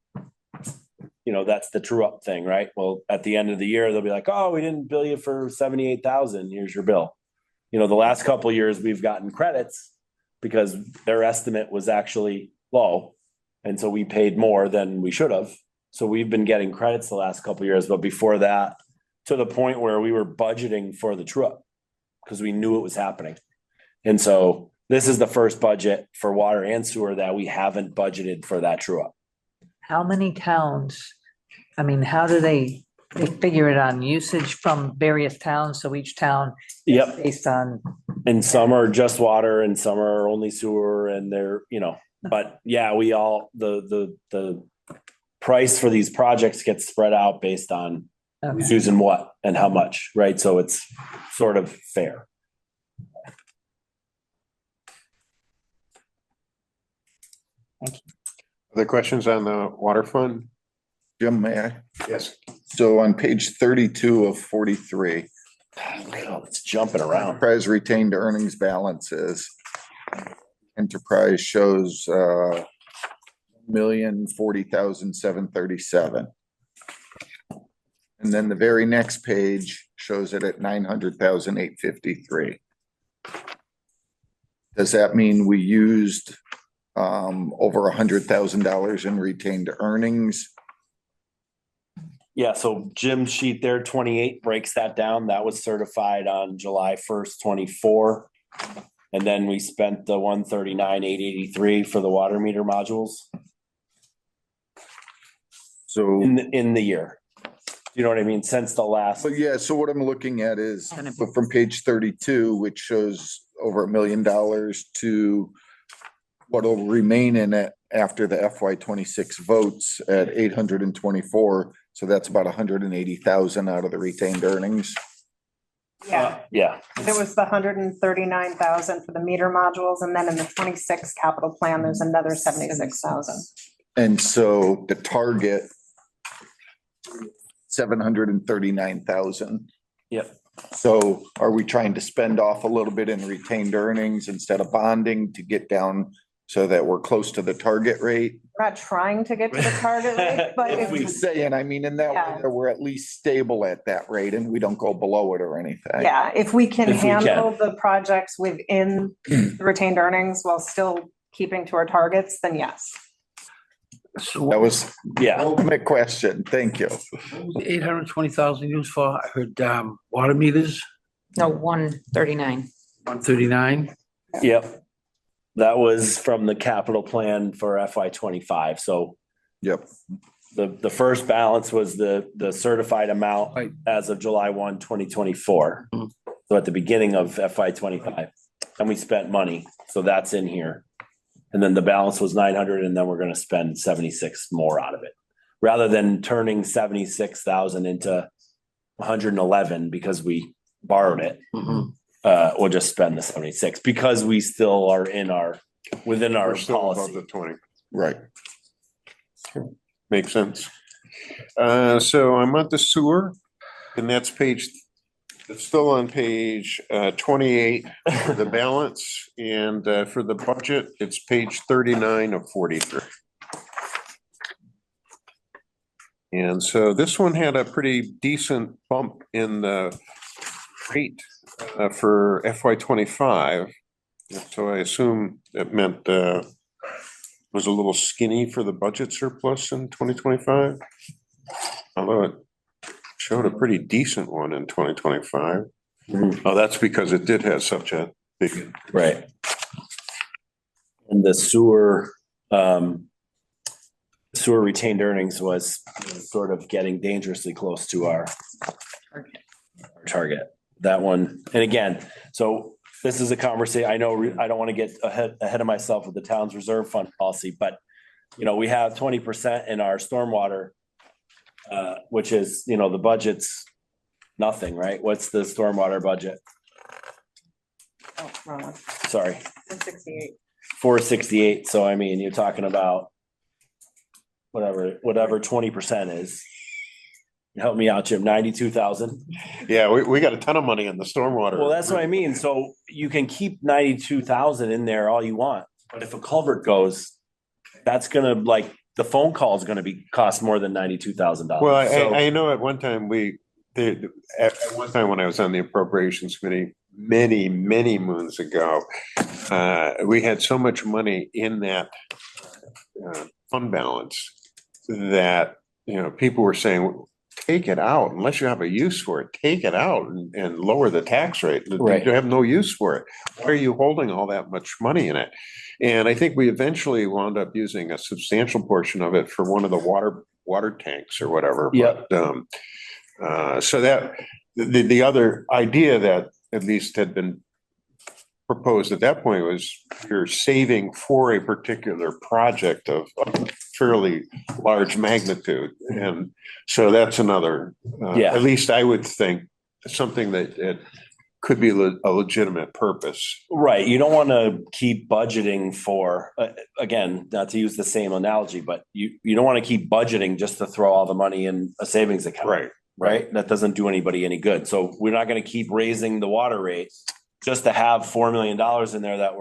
that's the true up thing, right? Well, at the end of the year, they'll be like, oh, we didn't bill you for 78,000. Here's your bill. The last couple of years we've gotten credits because their estimate was actually low. And so we paid more than we should have. So we've been getting credits the last couple of years, but before that, to the point where we were budgeting for the true up because we knew it was happening. And so this is the first budget for water and sewer that we haven't budgeted for that true up. How many towns? I mean, how do they figure it on usage from various towns? So each town is Yep. based on, And some are just water and some are only sewer and they're, but yeah, we all, the price for these projects gets spread out based on who's using what and how much, right? So it's sort of fair. Other questions on the water fund? Jim, may I? Yes. So on page 32 of 43, Look at all this jumping around. enterprise retained earnings balances. Enterprise shows 1,040,737. And then the very next page shows it at 900,853. Does that mean we used over $100,000 in retained earnings? Yeah, so Jim's sheet there, 28 breaks that down. That was certified on July 1st, 24. And then we spent the 139,883 for the water meter modules So, in the year. You know what I mean? Since the last, but yeah, so what I'm looking at is from page 32, which shows over $1 million to what will remain in it after the FY 26 votes at 824. So that's about 180,000 out of the retained earnings. Yeah, yeah. there was the 139,000 for the meter modules, and then in the 26 capital plan, there's another 76,000. And so the target 739,000. Yep. So are we trying to spend off a little bit in retained earnings instead of bonding to get down so that we're close to the target rate? We're not trying to get to the target rate, but If if we we, Saying, I mean, in that way, that we're at least stable at that rate and we don't go below it or anything. yeah, if we can If we can. handle the projects within the retained earnings while still keeping to our targets, then yes. So That was Yeah. ultimate question. Thank you. 820,000 used for, I heard, water meters, No, 139. 139. Yep. That was from the capital plan for FY 25. So Yep. the first balance was the certified amount Right. as of July 1, 2024. Mhm. So at the beginning of FY 25, and we spent money, so that's in here. And then the balance was 900, and then we're gonna spend 76 more out of it. Rather than turning 76,000 into 111 because we borrowed it, Mhm. we'll just spend the 76 because we still are within our We're still above policy. the 20. Right. Makes sense. So I'm at the sewer, and that's it's still on page 28, the balance, and for the budget, it's page 39 of 43. And so this one had a pretty decent bump in the rate for FY 25. So I assume it meant was a little skinny for the budget surplus in 2025. Although it showed a pretty decent one in 2025. Mhm. Oh, that's because it did have such a big. Right. And the sewer retained earnings was sort of getting dangerously close to our target. That one, and again, so this is a conversation, I know, I don't want to get ahead of myself with the town's reserve fund policy, but we have 20% in our stormwater, which is, the budget's nothing, right? What's the stormwater budget? Oh, wrong one. Sorry, 168. 468. So I mean, you're talking about whatever 20% is. Help me out, Jim, 92,000. Yeah, we got a ton of money in the stormwater. Well, that's what I mean. So you can keep 92,000 in there all you want, but if a culvert goes, that's gonna the phone call is gonna cost more than $92,000. Well, I know at one time at one time when I was on the appropriations committee, many moons ago, we had so much money in that fund balance that, people were saying, take it out unless you have a use for it. Take it out and lower the tax rate. Right. You have no use for it. Why are you holding all that much money in it? And I think we eventually wound up using a substantial portion of it for one of the water tanks or whatever. Yep. But, so that the other idea that at least had been proposed at that point was you're saving for a particular project of fairly large magnitude. And so that's another, Yeah. at least I would think, something that it could be a legitimate purpose. Right. You don't want to keep budgeting for, again, not to use the same analogy, but you don't want to keep budgeting just to throw all the money in a savings account. Right. That doesn't do anybody any good. So we're not going to keep raising the water rate just to have $4 million in there that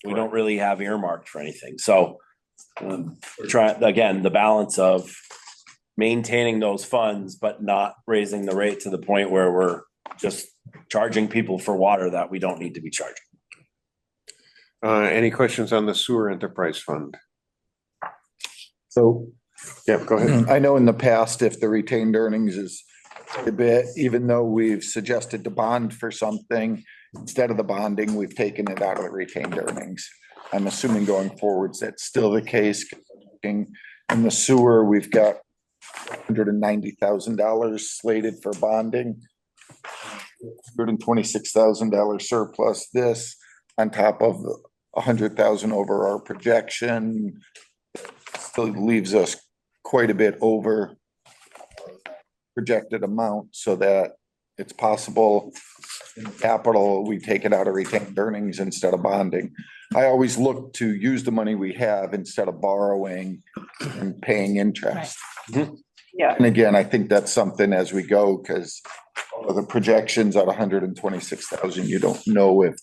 we don't really have earmarked for anything. So we're trying, again, the balance of maintaining those funds, but not raising the rate to the point where we're just charging people for water that we don't need to be charging. Any questions on the sewer enterprise fund? So Yeah, go ahead. I know in the past, if the retained earnings is a bit, even though we've suggested to bond for something, instead of the bonding, we've taken it out of the retained earnings. I'm assuming going forwards, that's still the case. In the sewer, we've got $190,000 slated for bonding. $126,000 surplus this on top of 100,000 over our projection. Still leaves us quite a bit over projected amount so that it's possible in capital, we take it out of retained earnings instead of bonding. I always look to use the money we have instead of borrowing and paying interest. Yeah. And again, I think that's something as we go, because the projections at 126,000, you don't know if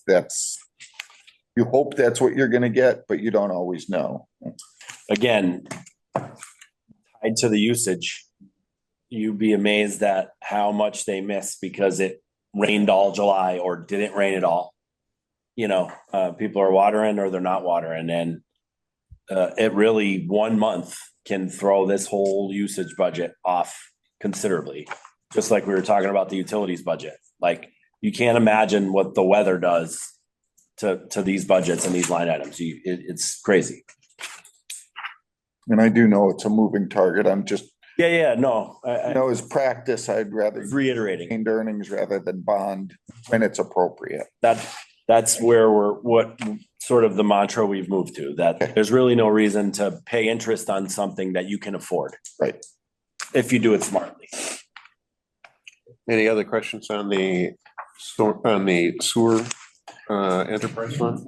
you hope that's what you're gonna get, but you don't always know. Again, tied to the usage, you'd be amazed at how much they miss because it rained all July or didn't rain at all. People are watering or they're not watering, and it really 1 month can throw this whole usage budget off considerably. Just like we were talking about the utilities budget. Like, you can't imagine what the weather does to these budgets and these line items. It's crazy. And I do know it's a moving target. I'm just, Yeah, no, you know, as practice, I'd rather reiterating. retained earnings rather than bond when it's appropriate. That's where what sort of the mantra we've moved to, that there's really no reason to pay interest on something that you can afford. Right. If you do it smartly. Any other questions on the sewer enterprise fund?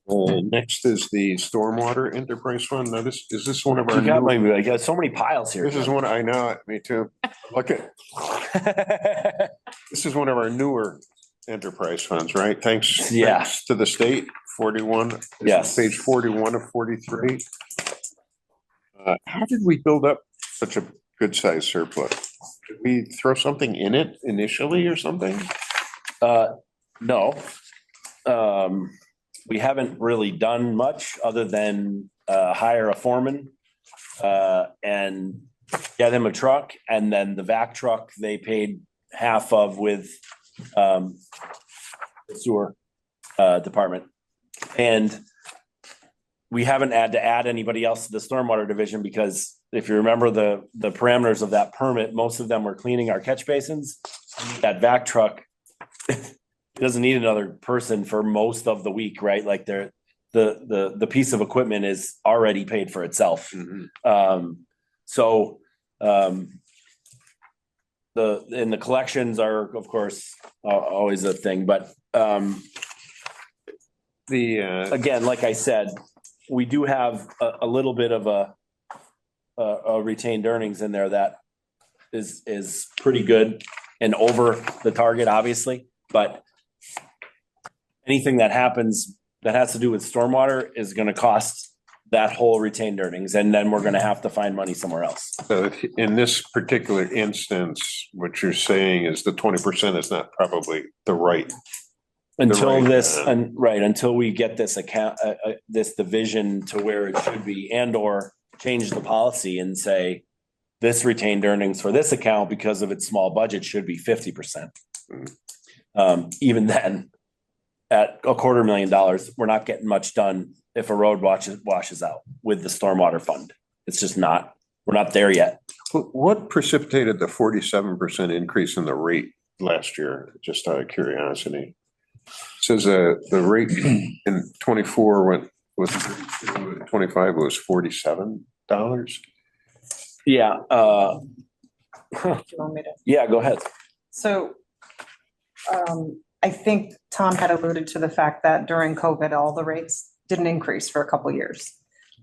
Next is the stormwater enterprise fund. Now, is this one of our? You got newer- I got so many piles here. This is one, I know it, me too. Look at, this is one of our newer enterprise funds, right? Thanks. Yeah. Thanks to the state, 41. This is Yes. Page 41 of 43. How did we build up such a good sized surplus? Did we throw something in it initially or something? No. We haven't really done much other than hire a foreman and get him a truck, and then the vac truck they paid half of with the sewer department. And we haven't had to add anybody else to the stormwater division because if you remember the parameters of that permit, most of them were cleaning our catch basins. That vac truck doesn't need another person for most of the week, right? Like the piece of equipment is already paid for itself. The collections are, of course, always a thing, but again, like I said, we do have a little bit of a retained earnings in there that is pretty good and over the target, obviously, but anything that happens that has to do with stormwater is going to cost that whole retained earnings, and then we're going to have to find money somewhere else. So in this particular instance, what you're saying is the 20% is not probably the right. Until right, this, until we get this account, this division to where it should be, and or change the policy and say this retained earnings for this account because of its small budget should be 50%. Even then, at $250,000, we're not getting much done if a road washes out with the stormwater fund. It's just not, we're not there yet. What precipitated the 47% increase in the rate last year? Just out of curiosity. It says the rate in 24 was 25 was $47. Yeah. Do you want me to? Yeah, go ahead. So I think Tom had alluded to the fact that during COVID, all the rates didn't increase for a couple of years.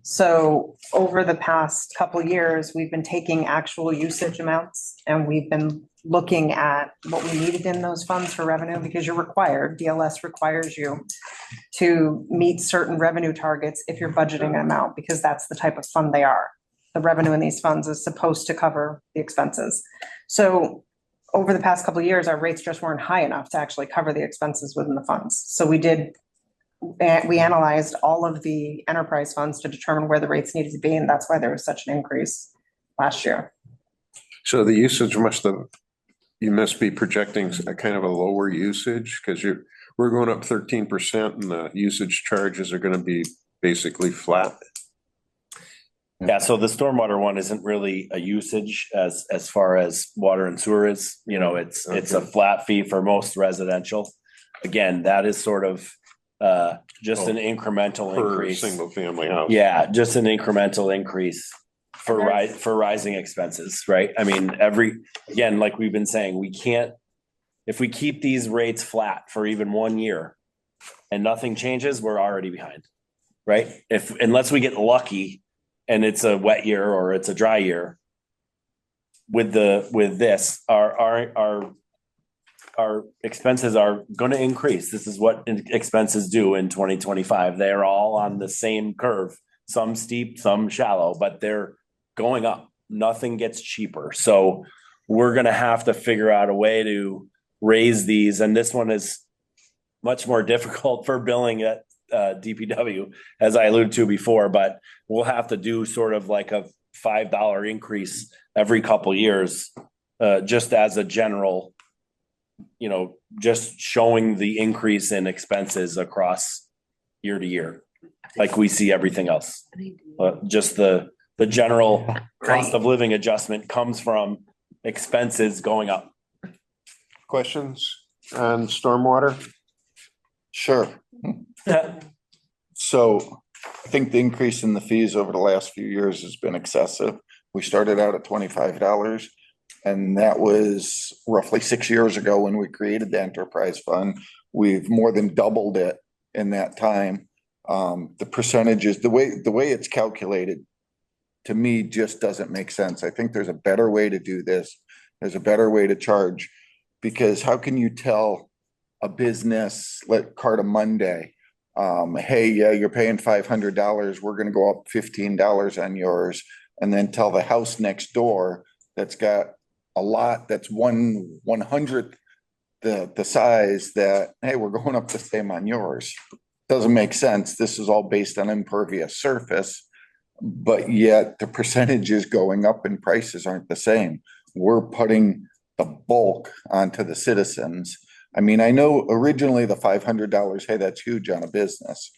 So over the past couple of years, we've been taking actual usage amounts and we've been looking at what we needed in those funds for revenue, because you're required, DLS requires you to meet certain revenue targets if you're budgeting an amount, because that's the type of fund they are. The revenue in these funds is supposed to cover the expenses. So over the past couple of years, our rates just weren't high enough to actually cover the expenses within the funds. So we analyzed all of the enterprise funds to determine where the rates needed to be, and that's why there was such an increase last year. So the usage you must be projecting a kind of a lower usage because we're going up 13% and the usage charges are going to be basically flat. Yeah, so the stormwater one isn't really a usage as far as water and sewer is. You know, it's a flat fee for most residential. Again, that is sort of just an incremental Per increase. single family house. Yeah, just an incremental increase for rising expenses, right? I mean, again, like we've been saying, we can't, if we keep these rates flat for even 1 year and nothing changes, we're already behind, right? Unless we get lucky and it's a wet year or it's a dry year, with this, our expenses are going to increase. This is what expenses do in 2025. They're all on the same curve, some steep, some shallow, but they're going up. Nothing gets cheaper. So we're going to have to figure out a way to raise these. And this one is much more difficult for billing at DPW, as I alluded to before, but we'll have to do sort of like a $5 increase every couple years, just as a general, just showing the increase in expenses across year to year. like we see everything else. Just the general cost of living adjustment comes from expenses going up. Questions on stormwater? Sure. So I think the increase in the fees over the last few years has been excessive. We started out at $25, and that was roughly 6 years ago when we created the enterprise fund. We've more than doubled it in that time. The percentages, the way it's calculated, to me, just doesn't make sense. I think there's a better way to do this. There's a better way to charge, because how can you tell a business, like Carta Monday, hey, yeah, you're paying $500, we're gonna go up $15 on yours, and then tell the house next door that's got a lot that's 1/100th the size that, hey, we're going up the same on yours. Doesn't make sense. This is all based on impervious surface, but yet the percentages going up and prices aren't the same. We're putting the bulk onto the citizens. I mean, I know originally the $500, hey, that's huge on a business.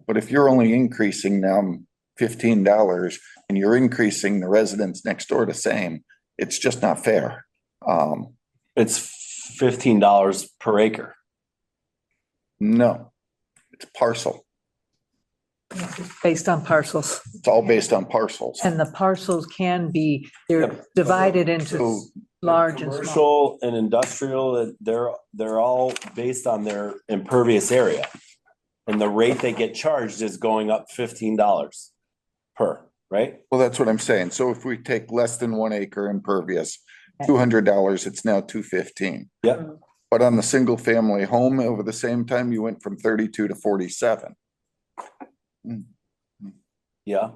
But if you're only increasing them $15 and you're increasing the residents next door the same, it's just not fair. It's $15 per acre. No, it's parcel. Based on parcels. It's all based on parcels. And the parcels can be, they're divided into So large and small. Commercial and industrial, they're all based on their impervious area. And the rate they get charged is going up $15 per, right? well, that's what I'm saying. So if we take less than 1 acre impervious, $200, it's now $215. Yep. But on the single family home over the same time, you went from 32 to 47. Yeah.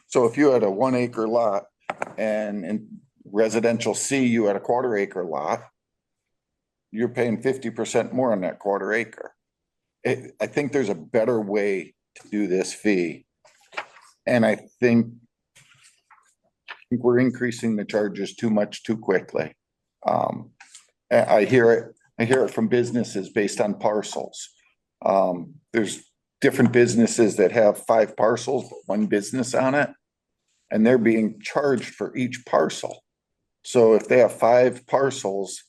So if you had a 1 acre lot and in residential C, you had a 1/4 acre lot, you're paying 50% more on that 1/4 acre. I think there's a better way to do this fee. And I think we're increasing the charges too much too quickly. I hear it from businesses based on parcels. There's different businesses that have 5 parcels, but 1 business on it, and they're being charged for each parcel. So if they have 5 parcels,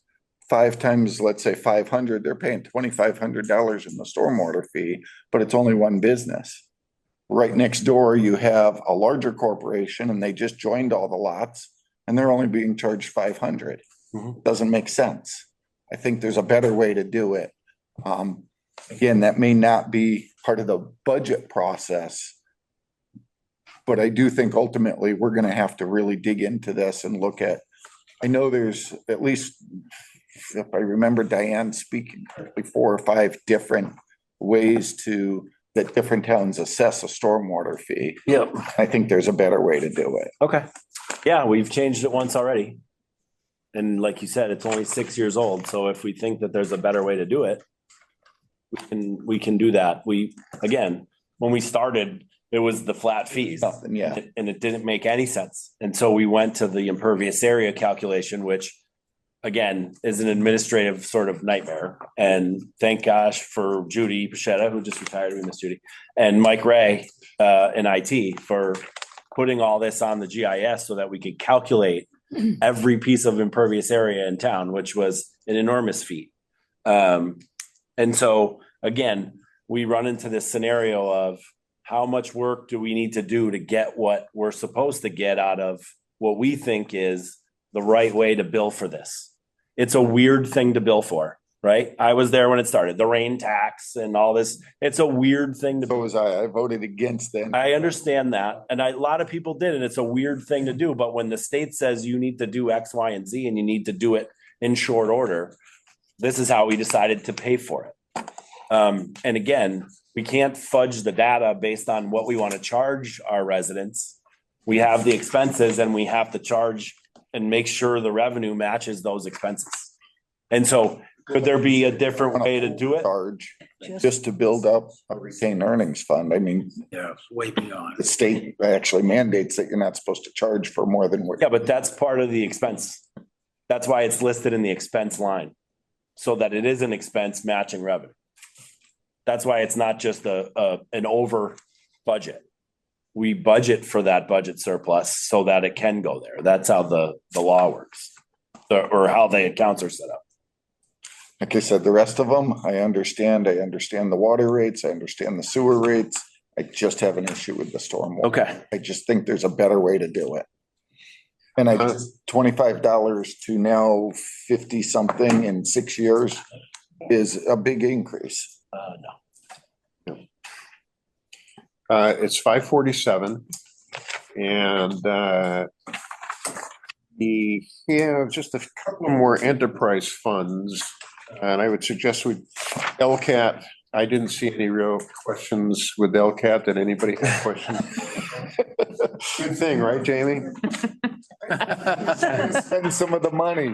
5 times, let's say 500, they're paying $2,500 in the stormwater fee, but it's only 1 business. Right next door, you have a larger corporation and they just joined all the lots and they're only being charged 500. Doesn't make sense. I think there's a better way to do it. Again, that may not be part of the budget process, but I do think ultimately we're gonna have to really dig into this and look at, I know there's at least, if I remember Diane speaking, 4 or 5 different ways that different towns assess a stormwater fee. Yep. I think there's a better way to do it. Okay. Yeah, we've changed it once already. And like you said, it's only 6 years old. So if we think that there's a better way to do it, we can do that. Again, when we started, it was the flat fees. Nothing, yeah. And it didn't make any sense. And so we went to the impervious area calculation, which again is an administrative sort of nightmare. And thank gosh for Judy Pichetta, who just retired, we miss Judy, and Mike Ray in IT for putting all this on the GIS so that we could calculate every piece of impervious area in town, which was an enormous feat. And so again, we run into this scenario of how much work do we need to do to get what we're supposed to get out of what we think is the right way to bill for this. It's a weird thing to bill for, right? I was there when it started, the rain tax and all this. It's a weird thing to. So was I voted against that. I understand that. And a lot of people did, and it's a weird thing to do. But when the state says you need to do X, Y, and Z, and you need to do it in short order, this is how we decided to pay for it. And again, we can't fudge the data based on what we want to charge our residents. We have the expenses and we have to charge and make sure the revenue matches those expenses. And so could there be a different way to do it? Charge just to build up a retained earnings fund. I mean, Yeah, it's way beyond. the state actually mandates that you're not supposed to charge for more than what. Yeah, but that's part of the expense. That's why it's listed in the expense line, so that it is an expense matching revenue. That's why it's not just an over budget. We budget for that budget surplus so that it can go there. That's how the law works. Or how the accounts are set up. Like I said, the rest of them, I understand the water rates, I understand the sewer rates. I just have an issue with the stormwater. Okay. I just think there's a better way to do it. And I just, $25 to now 50 something in 6 years is a big increase. No. It's 547. And we have just a couple more enterprise funds. And I would suggest LCAT, I didn't see any real questions with LCAT. Did anybody have questions? Good thing, right, Jamie? Spend some of the money.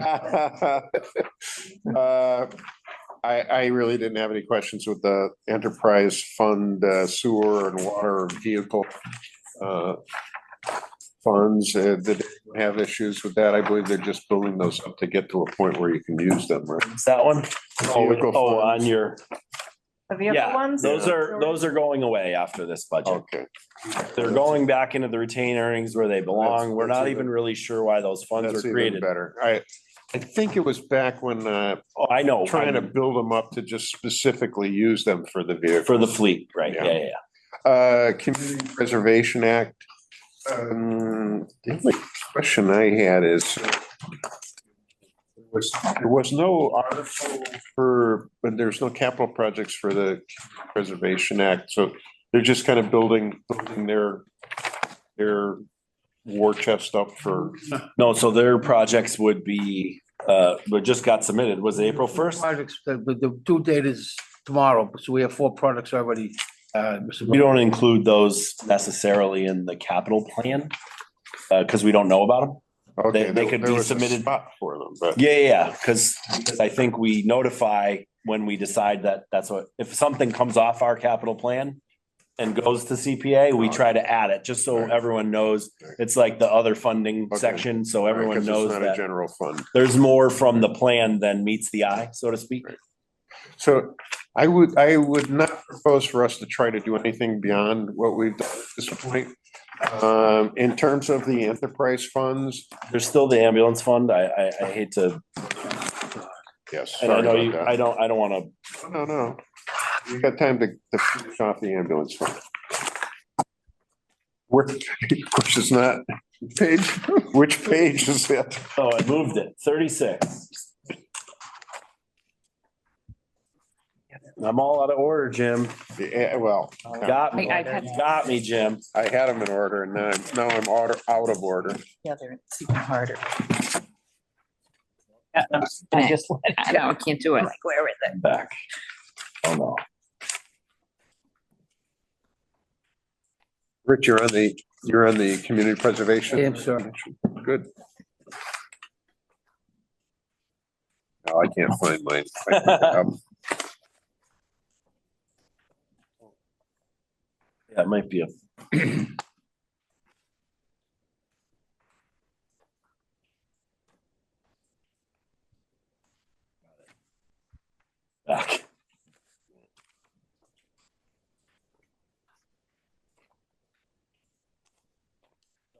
I really didn't have any questions with the enterprise fund, sewer and water vehicle funds. Did they have issues with that? I believe they're just building those up to get to a point where you can use them, right? Is that one? Vehicle Oh, on funds. your, The vehicle yeah, ones? those are going away after this budget. Okay. They're going back into the retained earnings where they belong. We're That's not even- even really sure why those funds That's were even created. better. I think it was back when Oh, I know. trying to build them up to just specifically use them for the vehicle. For the fleet, right? Yeah. Yeah, yeah. Community Preservation Act. The only question I had is there was no article but there's no capital projects for the Preservation Act. So they're just kind of building their war chest up for, No, so their projects would be, but just got submitted. Was it April 1st? Projects, the due date is tomorrow, so we have 4 products already. We don't include those necessarily in the capital plan, because we don't know about them. okay, They could there be was a submitted- spot for them, but. Yeah, because I think we notify when we decide that that's what, if something comes off our capital plan and goes to CPA, we try to add it, just so everyone knows. It's like the other funding Okay. section, so everyone 'Cause it's knows not a that general fund. there's more from the plan than meets the eye, so to speak. So I would not propose for us to try to do anything beyond what we've done at this point. In terms of the enterprise funds, There's still the ambulance fund. I hate to, yes. and I sorry know about you, that. I don't wanna, No. You got time to finish off the ambulance fund. Which is not, which page is it? oh, I moved it, 36. I'm all out of order, Jim. Yeah, well, Got me, I've had- got me, Jim. I had them in order and now I'm out of order. Yeah, they're it's even harder. I just, I know, I can't do it. Like, where is it? Back. Oh, no. Rich, you're on the community preservation? I am, sir. Good. No, I can't find mine. Yeah, it might be a. Back.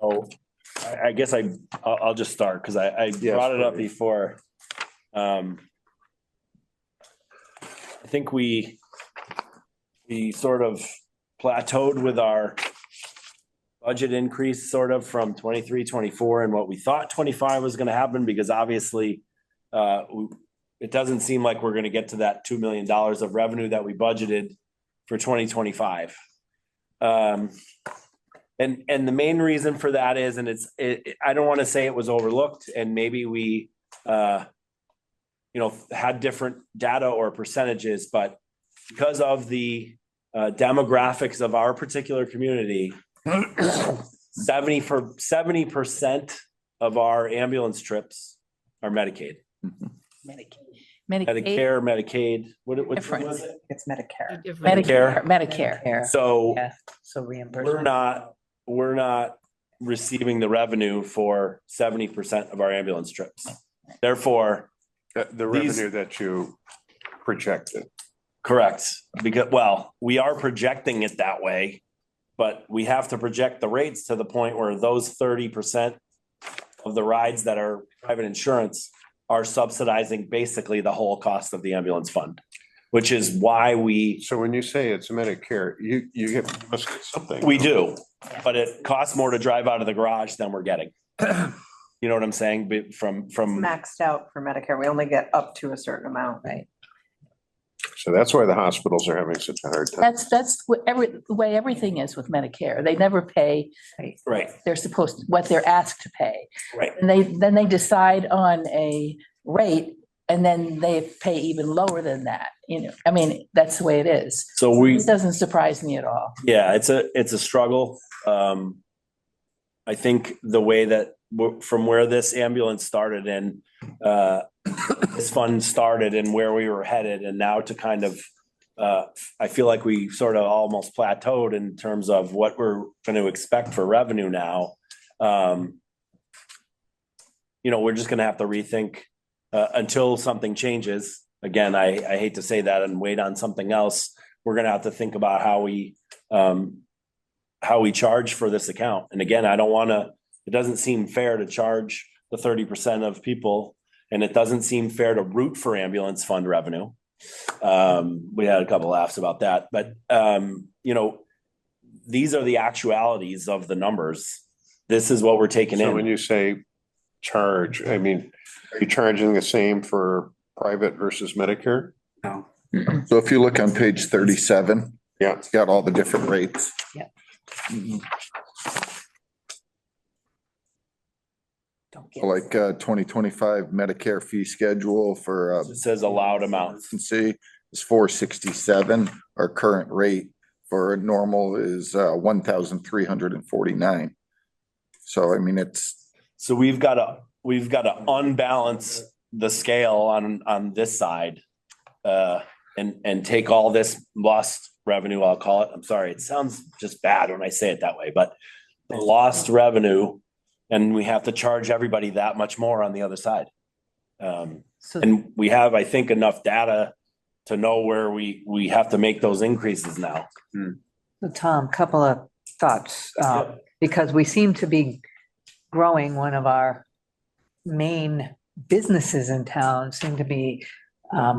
Oh, I guess I'll just start, because I Yes, brought it up please. before. I think we sort of plateaued with our budget increase sort of from 23, 24, and what we thought 25 was gonna happen, because obviously it doesn't seem like we're gonna get to that $2 million of revenue that we budgeted for 2025. And the main reason for that is, and I don't want to say it was overlooked, and maybe we had different data or percentages, but because of the demographics of our particular community, 70% of our ambulance trips are Medicaid. Medicaid, Medicare, Medicaid, what Different. was it? It's Medicare. Medicare, Medicare. So Yeah, so reimbursement. we're not receiving the revenue for 70% of our ambulance trips. Therefore, The revenue that you projected. correct, because, well, we are projecting it that way. But we have to project the rates to the point where those 30% of the rides that are private insurance are subsidizing basically the whole cost of the ambulance fund, which is why So when you say it's Medicare, you must get something. we do, but it costs more to drive out of the garage than we're getting. You know what I'm saying? From Maxed out for Medicare. We only get up to a certain amount. Right. So that's why the hospitals are having such a hard time. That's the way everything is with Medicare. They never pay. right, They're supposed, what they're asked to pay. right. And then they decide on a rate and then they pay even lower than that, you know, I mean, that's the way it is. So we, It doesn't surprise me at all. yeah, it's a struggle. I think the way that from where this ambulance started and this fund started and where we were headed, and now to kind of I feel like we sort of almost plateaued in terms of what we're going to expect for revenue now. You know, we're just going to have to rethink until something changes. Again, I hate to say that and wait on something else. We're going to have to think about how we charge for this account. And again, I don't want to, it doesn't seem fair to charge the 30% of people, and it doesn't seem fair to root for ambulance fund revenue. We had a couple laughs about that, but you know, these are the actualities of the numbers. This is what we're taking So in. when you say charge, I mean, are you charging the same for private versus Medicare? So if you look on page 37, Yeah. it's got all the different rates. Don't get. Like 2025 Medicare fee schedule for It says allowed amounts. see is 467. Our current rate for normal is 1,349. So I mean, it's So we've got to unbalance the scale on this side. And take all this lost revenue, I'll call it. I'm sorry, it sounds just bad when I say it that way, but the lost revenue, and we have to charge everybody that much more on the other side. So And we have, I think, enough data to know where we have to make those increases now. Tom, couple of thoughts, because we seem to be growing. One of our main businesses in town seem to be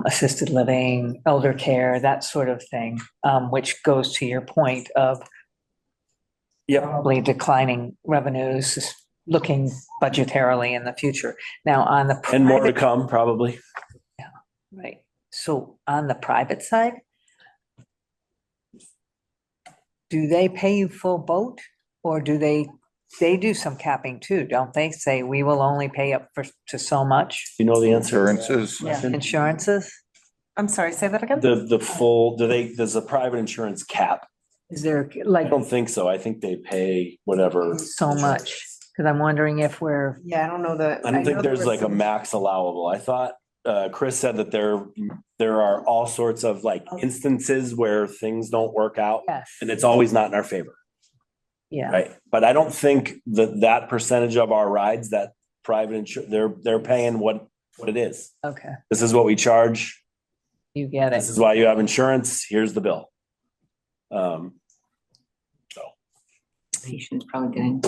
assisted living, elder care, that sort of thing, which goes to your point of probably declining revenues, looking budgetarily in the future. Now, on the And more to private, come, probably. right, so on the private side, do they pay you full boat, or do they do some capping too, don't they? Say, we will only pay up to so much, You know the answer? insurances. Yeah. insurances? I'm sorry, say that again? The full, does a private insurance cap? Is there I like don't think so. I think they pay whatever. so much? Because I'm wondering if we're, Yeah, I don't know that. I don't think know there's there like was a some- max allowable. I thought, Chris said that there are all sorts of like instances where things don't work out yes, and it's always not in our favor, yeah, right? But I don't think that percentage of our rides that private they're paying what it is. okay, This is what we charge. you get This it. is why you have insurance. Here's the bill. Patients probably getting.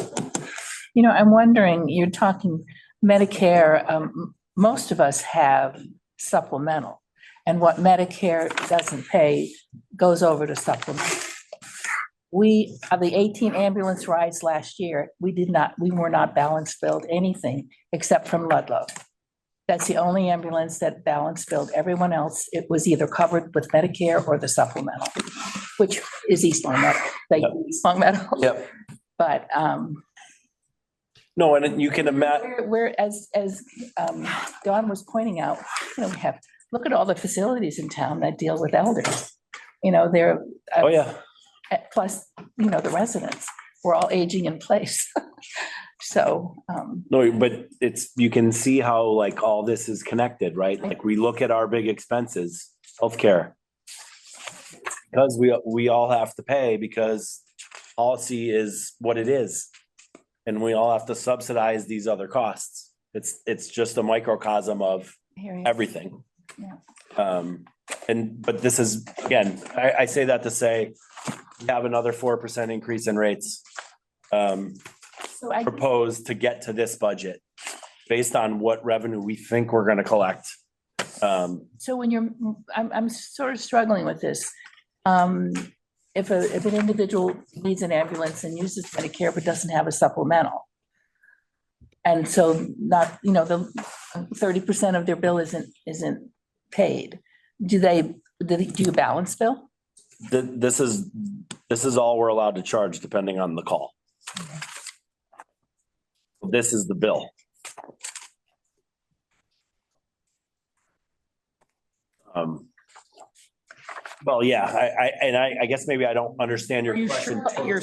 You know, I'm wondering, you're talking Medicare, most of us have supplemental. And what Medicare doesn't pay goes over to supplemental. We, of the 18 ambulance rides last year, we were not balance billed anything except from Ludlow. That's the only ambulance that balance billed. Everyone else, it was either covered with Medicare or the supplemental, which is East Long Meadow, like Yep. East Long Meadow. Yep. But, No, and you can imagine. Where, as Dawn was pointing out, you know, we have, look at all the facilities in town that deal with elders. You know, they're. Oh, yeah. Plus, you know, the residents, we're all aging in place. So, No, but you can see how like all this is connected, right? Like we look at our big expenses, healthcare. Because we all have to pay because policy is what it is. And we all have to subsidize these other costs. It's just a microcosm of here you- everything. Yeah. But this is, again, I say that to say, we have another 4% increase in rates So I, proposed to get to this budget based on what revenue we think we're gonna collect. so when you're, I'm sort of struggling with this. If an individual needs an ambulance and uses Medicare but doesn't have a supplemental. And so not, the 30% of their bill isn't paid. Do you balance bill? This is all we're allowed to charge depending on the call. This is the bill. Well, yeah, I guess maybe I don't understand your Are you question. sure you're,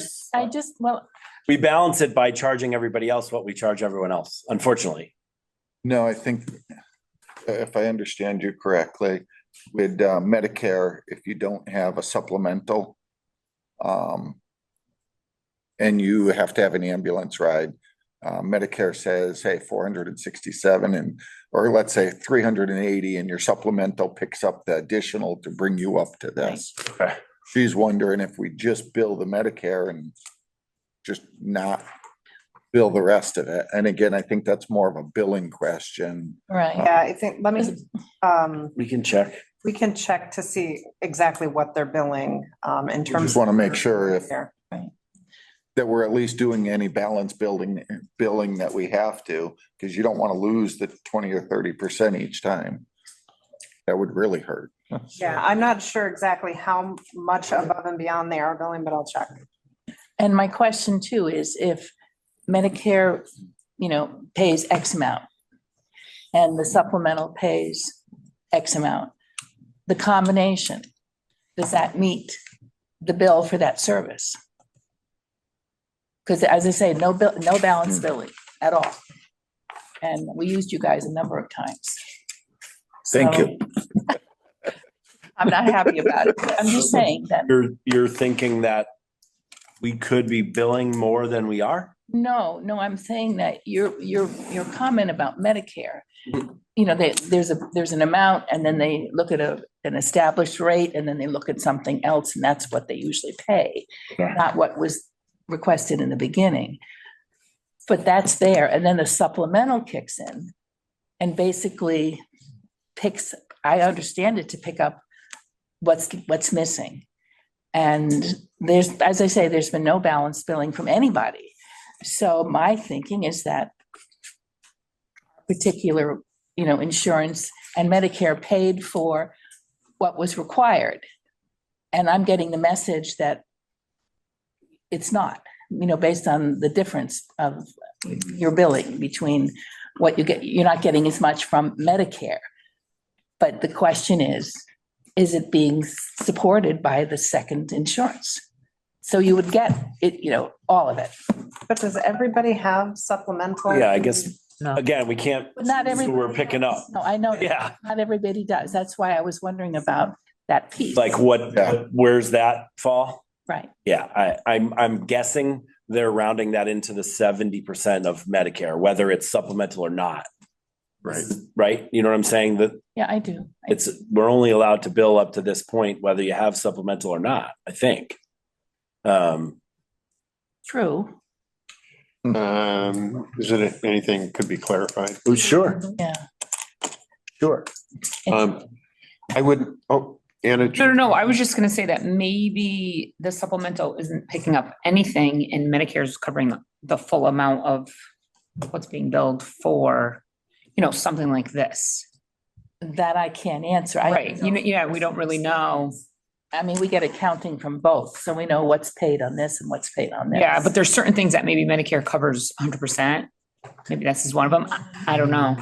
We balance it by charging everybody else what we charge everyone else, unfortunately. No, I think if I understand you correctly, with Medicare, if you don't have a supplemental, and you have to have an ambulance ride, Medicare says, hey, 467 or let's say 380, and your supplemental picks up the additional to bring you up to this. Okay. She's wondering if we just bill the Medicare and just not bill the rest of it. And again, I think that's more of a billing question. Right. Yeah, I think, We can check. we can check to see exactly what they're billing, in We terms. just want to make sure if There. that we're at least doing any balance billing that we have to, because you don't want to lose the 20 or 30% each time. That would really hurt. Yeah, I'm not sure exactly how much above and beyond they are billing, but I'll check. And my question too is if Medicare, pays X amount and the supplemental pays X amount, the combination, does that meet the bill for that service? Because as I say, no balance billing at all. And we used you guys a number of times. Thank So, you. I'm not happy about it. I'm just saying that, You're thinking that we could be billing more than we are? no, I'm saying that your comment about Medicare, there's an amount and then they look at an established rate and then they look at something else and that's what they usually pay, Right. not what was requested in the beginning. But that's there. And then the supplemental kicks in and basically I understand it to pick up what's missing. And as I say, there's been no balance billing from anybody. So my thinking is that particular, insurance and Medicare paid for what was required. And I'm getting the message that it's not, based on the difference of your billing between what you get. You're not getting as much from Medicare. But the question is it being supported by the second insurance? So you would get it, all of it. But does everybody have supplemental? Yeah, I guess, No. again, we can't, But not so everybody. we're picking up. No, I know. that. Yeah. Not everybody does. That's why I was wondering about that piece. Like where's that fall? Right. Yeah, I'm guessing they're rounding that into the 70% of Medicare, whether it's supplemental or not. Right. Right? You know what I'm saying? That Yeah, I do. we're only allowed to bill up to this point, whether you have supplemental or not, I think. True. Is it anything could be clarified? Sure, Yeah. sure. I would, Anna. no, I was just gonna say that maybe the supplemental isn't picking up anything and Medicare's covering the full amount of what's being billed for, something like this. That I can't answer. Right, we don't really know. I mean, we get accounting from both, so we know what's paid on this and what's paid on this. Yeah, but there's certain things that maybe Medicare covers 100%. Maybe this is one of them. I don't know.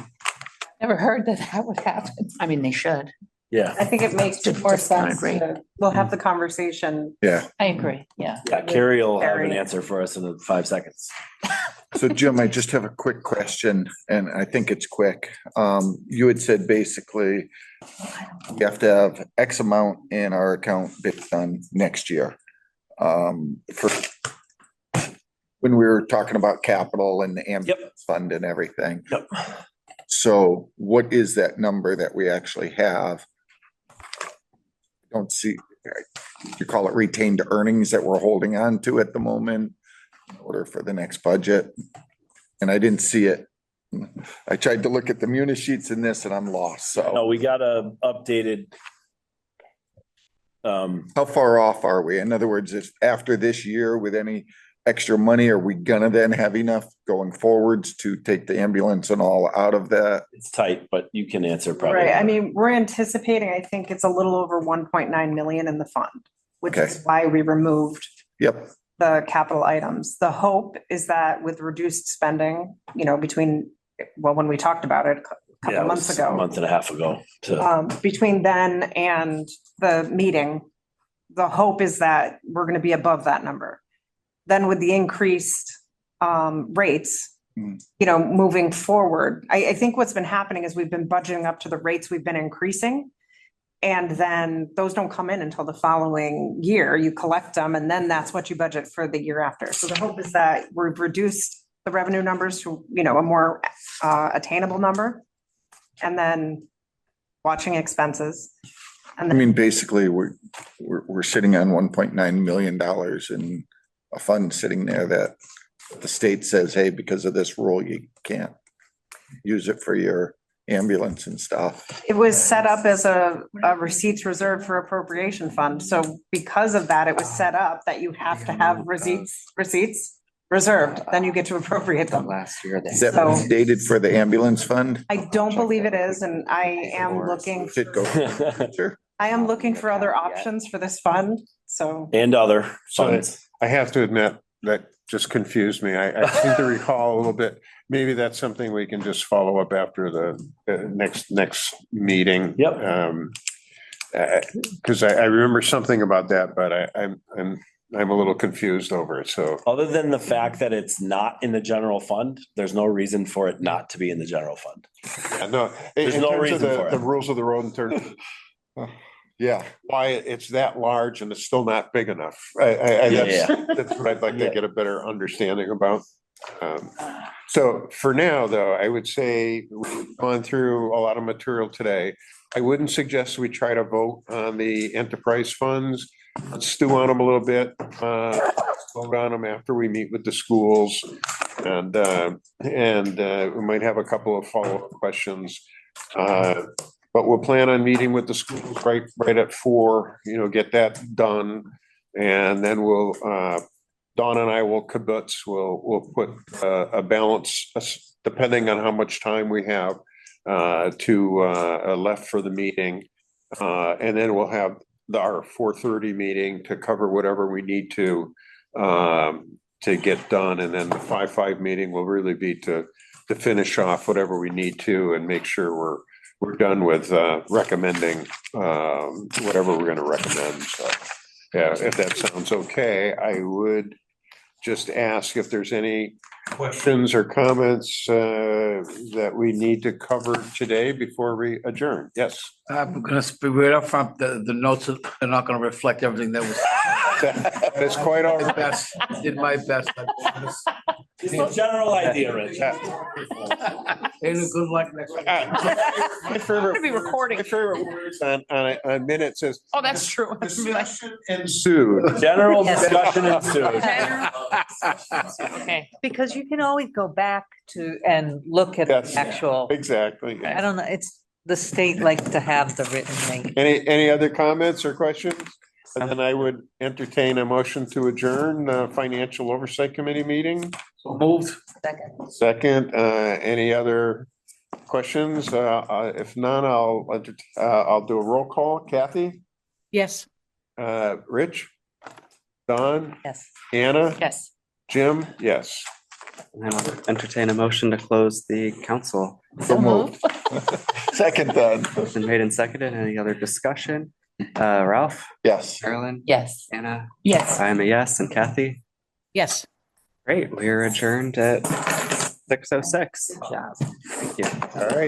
Never heard that would happen. I mean, they should. Yeah, I think it makes Just more discounted sense. rate. We'll have the conversation. Yeah. I agree, yeah. Carrie will have an Carrie. answer for us in 5 seconds. So Jim, I just have a quick question and I think it's quick. You had said basically you have to have X amount in our account that's done next year. For when we were talking about capital and the ambulance fund and everything. Yep. So what is that number that we actually have? Don't see, you call it retained earnings that we're holding on to at the moment in order for the next budget. And I didn't see it. I tried to look at the muni sheets in this and I'm lost, No, so. we got a updated. How far off are we? In other words, if after this year with any extra money, are we gonna then have enough going forwards to take the ambulance and all out of that? It's tight, but you can answer probably. Right, I mean, we're anticipating, I think it's a little over 1.9 million in the fund, which is Okay. why we removed Yep, the capital items. The hope is that with reduced spending, you know, between, well, when we talked about it a Yeah, couple it months was a ago, month and a half ago. To between then and the meeting, the hope is that we're gonna be above that number. Then with the increased rates, Mm. you know, moving forward, I think what's been happening is we've been budgeting up to the rates we've been increasing. And then those don't come in until the following year. You collect them and then that's what you budget for the year after. So the hope is that we've reduced the revenue numbers to, you know, a more attainable number. And then watching expenses. And I then mean, basically, we're sitting on $1.9 million in a fund sitting there that the state says, hey, because of this rule, you can't use it for your ambulance and stuff. it was set up as a receipts reserved for appropriation fund. So because of that, it was set up that you have to have receipts reserved, then you get to appropriate them. Last year. Is that So- dated for the ambulance fund? I don't believe it is, and I am looking, Should go. Sure. I am looking for other options for this fund, so. and other So funds. I have to admit, that just confused me. I seem to recall a little bit. Maybe that's something we can just follow up after the next meeting. Yep. Because I remember something about that, but I'm a little confused over it, so. Other than the fact that it's not in the general fund, there's no reason for it not to be in the general fund. Yeah, no, There's in no terms of reason for it. the rules of the road in terms of Yeah, why it's that large and it's still not big enough. That's what I'd like to get a better understanding about. So for now, though, I would say we've gone through a lot of material today. I wouldn't suggest we try to vote on the enterprise funds. Let's stew on them a little bit, vote on them after we meet with the schools. And we might have a couple of follow-up questions. But we'll plan on meeting with the schools right at 4, you know, get that done. And then we'll, Dawn and I will kibitz, we'll put a balance, depending on how much time we have left for the meeting. And then we'll have our 4:30 meeting to cover whatever we need to get done. And then the 5:05 meeting will really be to finish off whatever we need to and make sure we're done with recommending whatever we're going to recommend. So, yeah, if that sounds okay, I would just ask if there's any questions or comments that we need to cover today before we adjourn. Yes. I'm gonna speak right up front, the notes are not gonna reflect everything that was. That's quite all My right. best, did my best. Just a general idea, Rich. And good luck next week. My favorite. Gonna be recording. My favorite words on minutes is. Oh, that's true. Discussion ensued. General Yes. discussion ensued. Okay. Because you can always go back to and look at Yes. the actual, Exactly. I don't know, it's, the state likes to have the written thing. Any other comments or questions? And then I would entertain a motion to adjourn the Financial Oversight Committee meeting. So moved. Second, any other questions? If none, I'll do a roll call. Kathy, Yes. Rich, Don, Yes. Anna, Yes. Jim, yes. And I'll entertain a motion to close the council. so moved. Second then, Motion made and seconded. Any other discussion? Ralph, yes. Carolyn, Yes. Anna, Yes. I am a yes, and Kathy? Yes. Great, we are adjourned at 6:06. Good job. Thank you. All right.